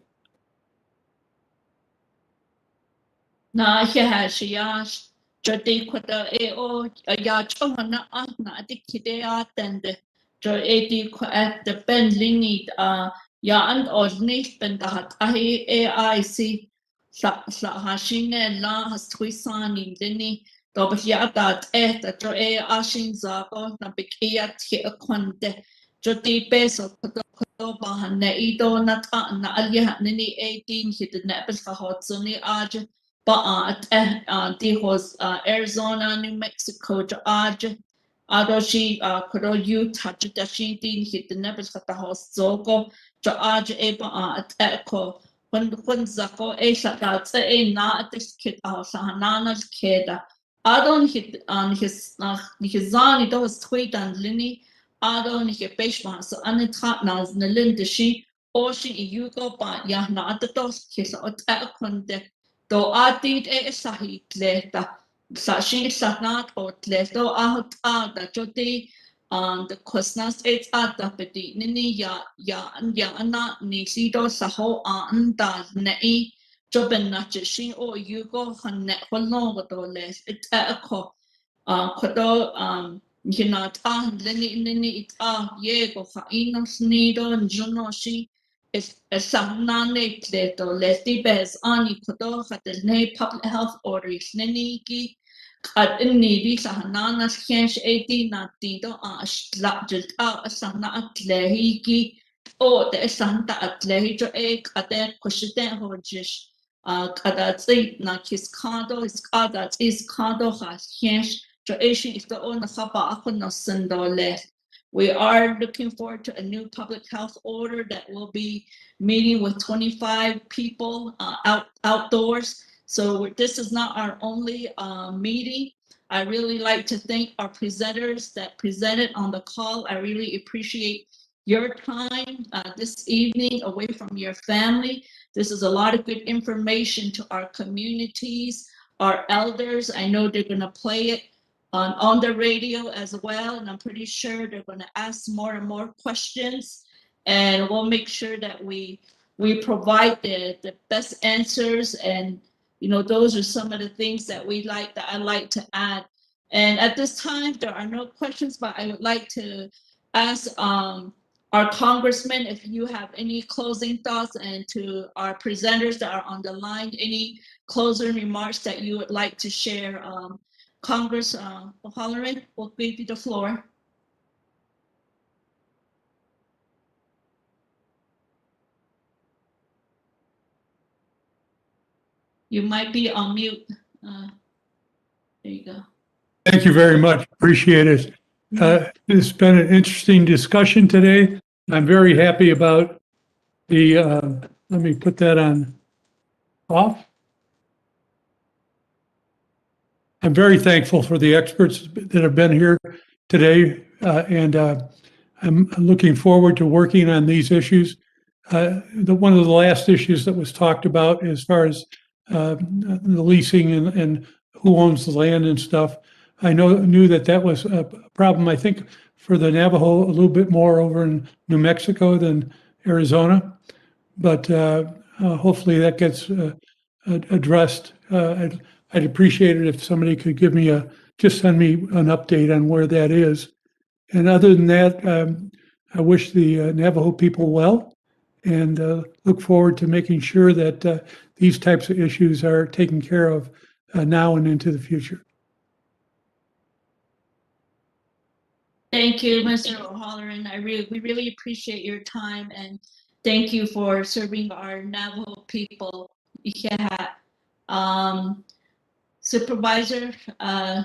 Na Shiyash, Jodi Quata O Yachona Ahna Dikide Atende, Jo Edi Quat the Ben Linid Ya and Odni Bendahat Ahi AIC Hashine La has Twisani Lini, Dobyadat Et, Jo Ashin Zago, Nabikiat Hiaquante, Jodi Beso Bahane Ido Nata Na Alia Nini 18 hit the Nebel Hotzuni Aj. But the was Arizona, New Mexico, Georgia, Adoshi, Kuro Utah, Dashi, hit the Nebus at the house, Zogo, Georgia, Eba at Echo, when Zako, Asha, that's a not this kid, Hanana's kid. I don't hit on his Zani, those tweet and Linny, I don't hit Bashman, so Anita Nas, Nalindashi, or she, you go by Yana at the dos kiss or Echo. Do adid sahi tleta sashi sanat o tleto ahot ada jodi the kosnas ada pedi nini ya ana ni sido saho anda nei joben nachishi o yugo hanne holongo do les it ako kodo Not Leni ye go inos nido and jonoshi is a samnane pleto lesti bes ani kodo at the ne public health orders neniki at nidi sahananas kensh 18 natido slapjelt out a sana at lehiki o the santa at lehijo ek at the kushite hojish kadatsi na kis kado is kadat is kado has kensh. We are looking forward to a new public health order that will be meeting with 25 people outdoors. So this is not our only meeting. I really like to thank our presenters that presented on the call. I really appreciate your time this evening away from your family. This is a lot of good information to our communities, our elders. I know they're going to play it on the radio as well, and I'm pretty sure they're going to ask more and more questions, and we'll make sure that we provide the best answers. And those are some of the things that I like to add. And at this time there are no questions, but I would like to ask our congressman if you have any closing thoughts, and to our presenters that are on the line, any closing remarks that you would like to share. Congress O'Halloran will give you the floor. You might be on mute. There you go. Thank you very much. Appreciate it. It's been an interesting discussion today. I'm very happy about the, let me put that on off. I'm very thankful for the experts that have been here today, and I'm looking forward to working on these issues. One of the last issues that was talked about as far as the leasing and who owns the land and stuff, I knew that was a problem, I think, for the Navajo a little bit more over in New Mexico than Arizona. But hopefully that gets addressed. I'd appreciate it if somebody could give me just send me an update on where that is. And other than that, I wish the Navajo people well, and look forward to making sure that these types of issues are taken care of now and into the future. Thank you, Mr. O'Halloran. We really appreciate your time, and thank you for serving our Navajo people. Supervisor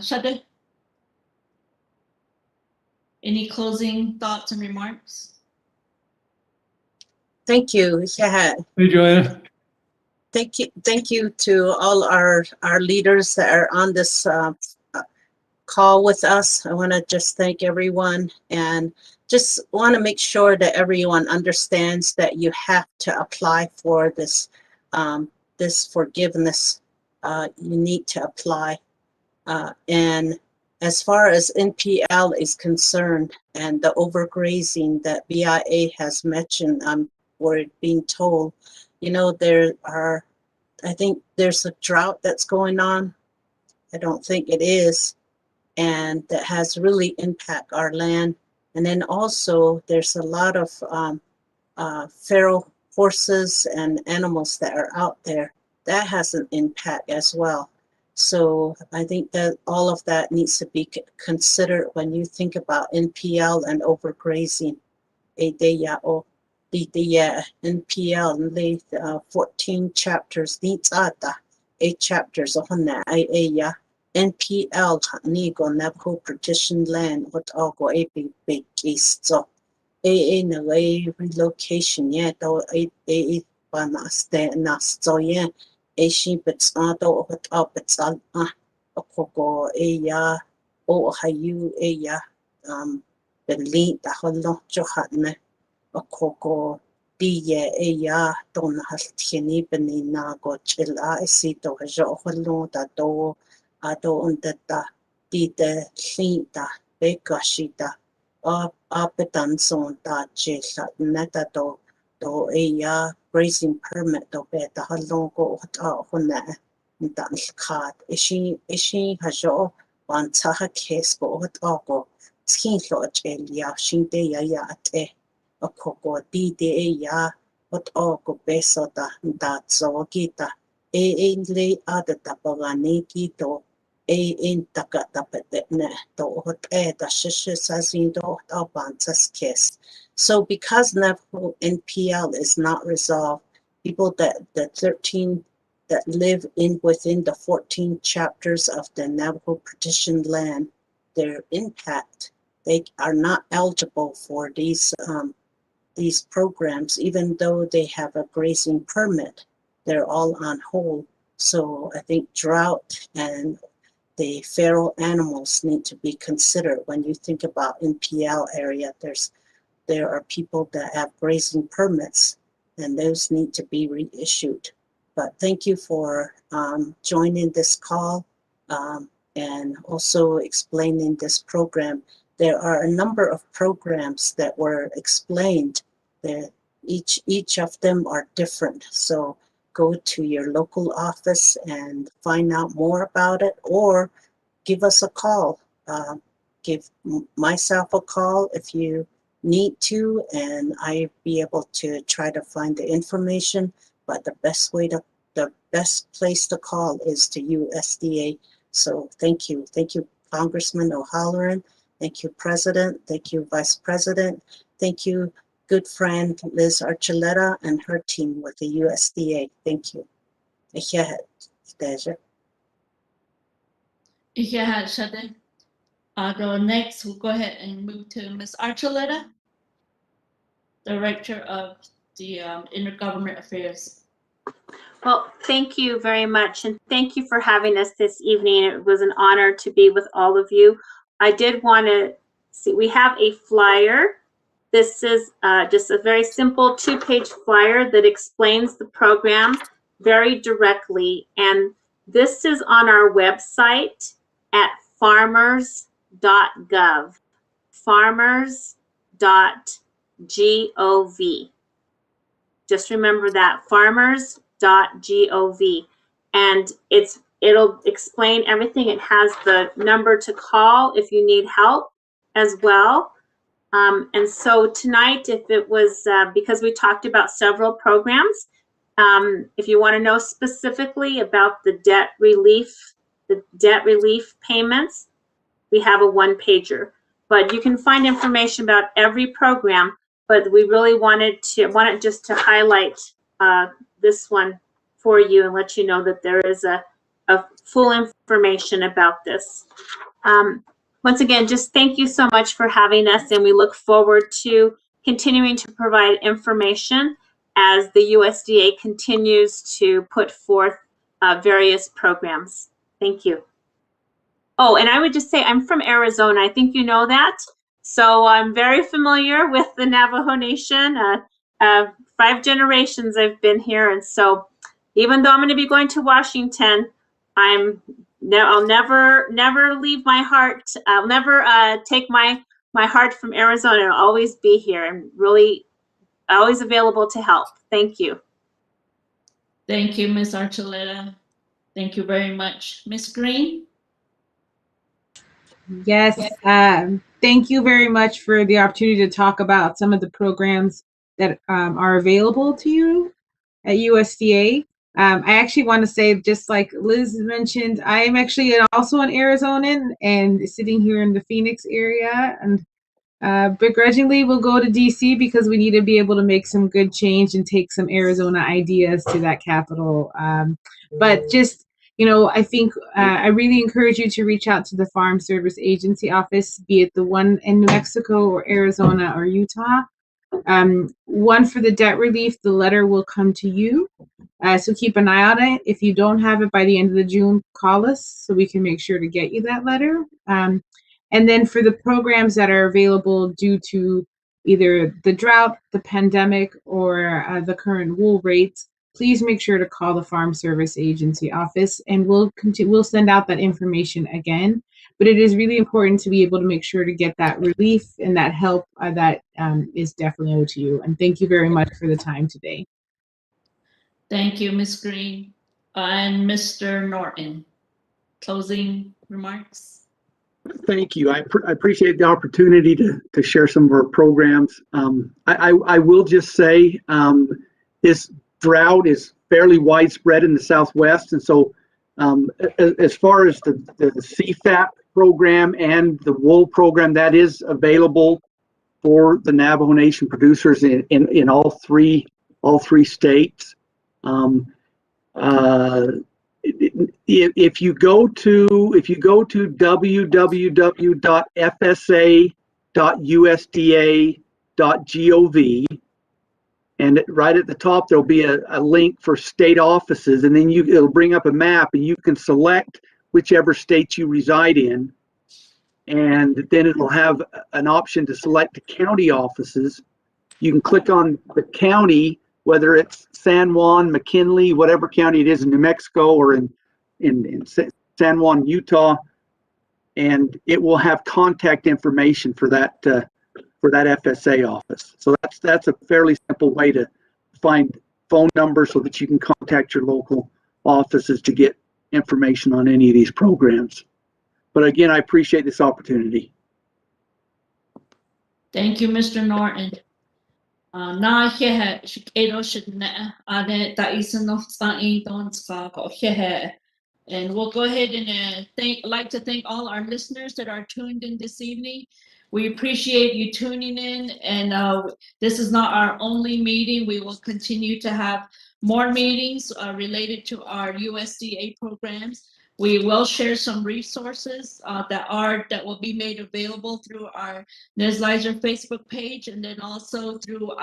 Shade, any closing thoughts and remarks? Thank you. Yeah. Hey, Joanna. Thank you to all our leaders that are on this call with us. I want to just thank everyone, and just want to make sure that everyone understands that you have to apply for this this forgiveness. You need to apply, and as far as NPL is concerned and the overgrazing that BIA has mentioned, we're being told, I think there's a drought that's going on. I don't think it is, and that has really impact our land. And then also there's a lot of feral horses and animals that are out there. That has an impact as well. So I think that all of that needs to be considered when you think about NPL and overgrazing. NPL 14 chapters needs 8 chapters on that. NPL nigo Navajo petition land what all go a big case. So no relocation yet or a nas so yeah. She bits not what up it's a coco a hayu the lead the whole johatne a coco dia don't have tieni benina go chill sito jo holo da do ado undata di de linda bekashita up son da chesa neta do grazing permit do be the halong go hona dan card is she hajo one taha case go skin lodge ya shinte ya ate a coco de ya what all go beso da zogita le ada tapagani kito in taka tapetne to hot da shish sazindo abansas kiss. So because Navajo NPL is not resolved, people that the 13 that live within the 14 chapters of the Navajo petitioned land, their impact, they are not eligible for these programs, even though they have a grazing permit. They're all on hold. So I think drought and the feral animals need to be considered when you think about NPL area. There are people that have grazing permits, and those need to be reissued. But thank you for joining this call and also explaining this program. There are a number of programs that were explained. Each of them are different. So go to your local office and find out more about it, or give us a call. Give myself a call if you need to, and I'd be able to try to find the information. But the best place to call is to USDA. So thank you, Congressman O'Halloran. Thank you, President. Thank you, Vice President. Thank you, good friend Liz Archuleta and her team with the USDA. Thank you. Next, we'll go ahead and move to Ms. Archuleta, Director of the Intergovernmental Affairs. Well, thank you very much, and thank you for having us this evening. It was an honor to be with all of you. I did want to see, we have a flyer. This is just a very simple 2-page flyer that explains the program very directly, and this is on our website at farmers.gov, farmers.gov. Just remember that, farmers.gov, and it'll explain everything. It has the number to call if you need help as well. And so tonight, if it was because we talked about several programs, if you want to know specifically about the debt relief payments, we have a 1-pager. But you can find information about every program. But we really wanted just to highlight this one for you and let you know that there is a full information about this. Once again, just thank you so much for having us, and we look forward to continuing to provide information as the USDA continues to put forth various programs. Thank you. Oh, and I would just say I'm from Arizona. I think you know that. So I'm very familiar with the Navajo Nation. 5 generations I've been here, and so even though I'm going to be going to Washington, I'll never leave my heart. I'll never take my heart from Arizona. I'll always be here. I'm really always available to help. Thank you. Thank you, Ms. Archuleta. Thank you very much. Ms. Greene? Yes, thank you very much for the opportunity to talk about some of the programs that are available to you at USDA. I actually want to say, just like Liz mentioned, I am actually also an Arizonan and sitting here in the Phoenix area, and begrudgingly we'll go to DC because we need to be able to make some good change and take some Arizona ideas to that capital. But just, I think I really encourage you to reach out to the Farm Service Agency office, be it the one in New Mexico or Arizona or Utah. One for the debt relief, the letter will come to you. So keep an eye on it. If you don't have it by the end of the June, call us so we can make sure to get you that letter. And then for the programs that are available due to either the drought, the pandemic, or the current wool rates, please make sure to call the Farm Service Agency office, and we'll send out that information again. But it is really important to be able to make sure to get that relief and that help that is definitely owed to you. And thank you very much for the time today. Thank you, Ms. Greene. And Mr. Norton, closing remarks? Thank you. I appreciate the opportunity to share some of our programs. I will just say this drought is fairly widespread in the Southwest. And so as far as the CFAP program and the wool program, that is available for the Navajo Nation producers in all three states. If you go to www.fsa.usda.gov, and right at the top there'll be a link for state offices, and then it'll bring up a map, and you can select whichever state you reside in, and then it'll have an option to select the county offices. You can click on the county, whether it's San Juan, McKinley, whatever county it is in New Mexico or in San Juan, Utah, and it will have contact information for that FSA office. So that's a fairly simple way to find phone numbers so that you can contact your local offices to get information on any of these programs. But again, I appreciate this opportunity. Thank you, Mr. Norton. Na hehe shikedo shidne ade ta isano sa don't ska ko hehe. And we'll go ahead and like to thank all our listeners that are tuned in this evening. We appreciate you tuning in, and this is not our only meeting. We will continue to have more meetings related to our USDA programs. We will share some resources that will be made available through our Neslizer Facebook page, and then also through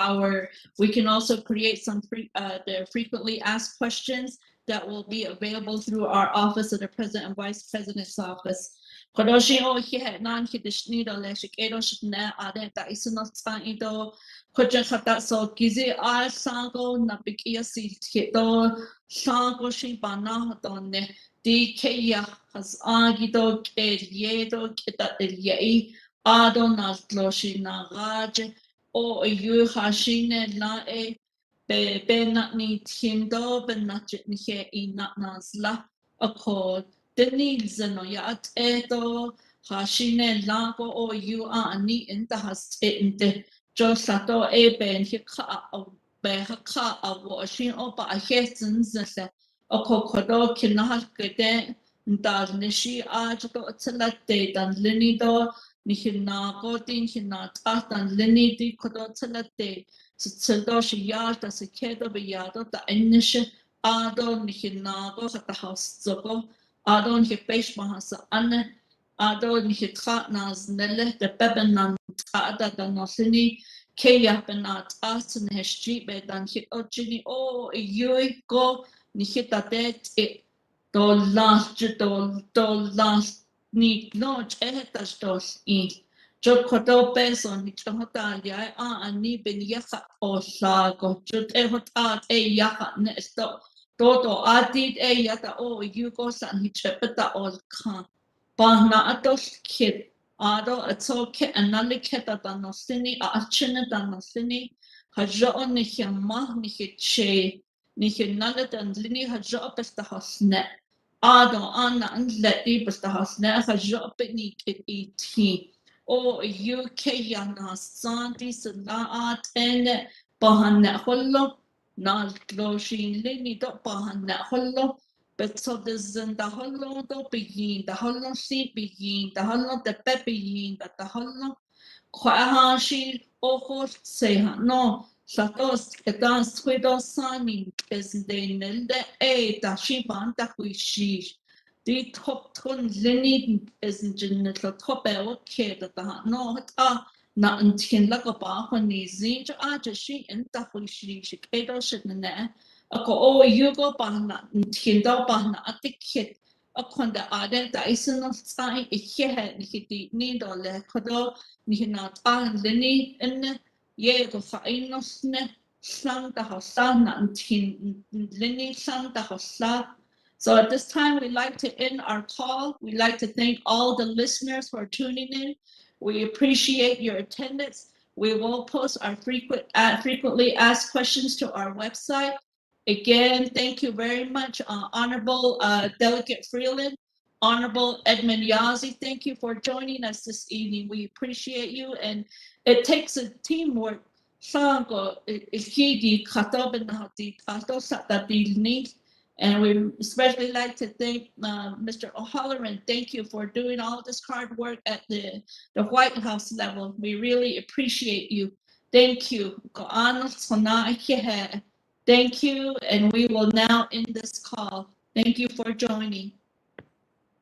we can also create some the frequently asked questions that will be available through our Office of the President and Vice President's Office. Kodoshi o hihe nan hidishni do leshik edo shitne ade ta isunot sa ido kojan khata so gizi al sango na bikia si hito sango shi bana donne di keya has agido keriedo kita yei ado nasloshi na gaje o yu hashine na benat ni tindo benat ni he inat nasla accord the needs no ya at eto hashine lago o yu ani in the has in the josato ben hika be haka awashin opa a hetzen zese o kokodo kinahal kede ndar nishi ajo tselate dan linido ni hina godin hina tan linidi kodo tselate Tsildoshi yarda sikedo biyado ta inish adon nihinago hata hauszoko adon hipesh mahasa ane adon nihitrat nas nele de bebenan ada danosini keya benat as nehshi be dan hit ochini o yui go nihitadet dolas ni no etas dos in Jod kodo peso ni chota ya ani ben yaka o sago jod hota yaka nesto todo adit yata o yugo san ni chepeta o kan bahna atos kid ado atso ke analiketa danosini achene danosini hajo ni hema ni che ni hinale dan lini hajo pesta hasne ado anna anleti pesta hasne hajo ni iti o UK yana santi sana atene bahana hollo na gloshin lini do bahana hollo but so the zinda hollo do begin the hollo si begin the hollo the begin the hollo kwahashi o hos se no satos etan squido sani is de nelde ta shiban ta huishi the top ton lini is in the top okay that no na untin like a bar when these zinj ajashi and tahushi shikedo shitne ako o yugo bahna tinda bahna atikit akon the aden da isen of sign ihe ni ni do le kodo ni na an lini in ye go fa inosne santa hosana untin lini santa hosa. So at this time, we'd like to end our call. We'd like to thank all the listeners for tuning in. We appreciate your attendance. We will post our frequently asked questions to our website. Again, thank you very much, Honorable Delegate Freeland, Honorable Edmund Yazzie, thank you for joining us this evening. We appreciate you, and it takes a teamwork. And we especially like to thank Mr. O'Halloran. Thank you for doing all this hard work at the White House level. We really appreciate you. Thank you. Thank you, and we will now end this call. Thank you for joining.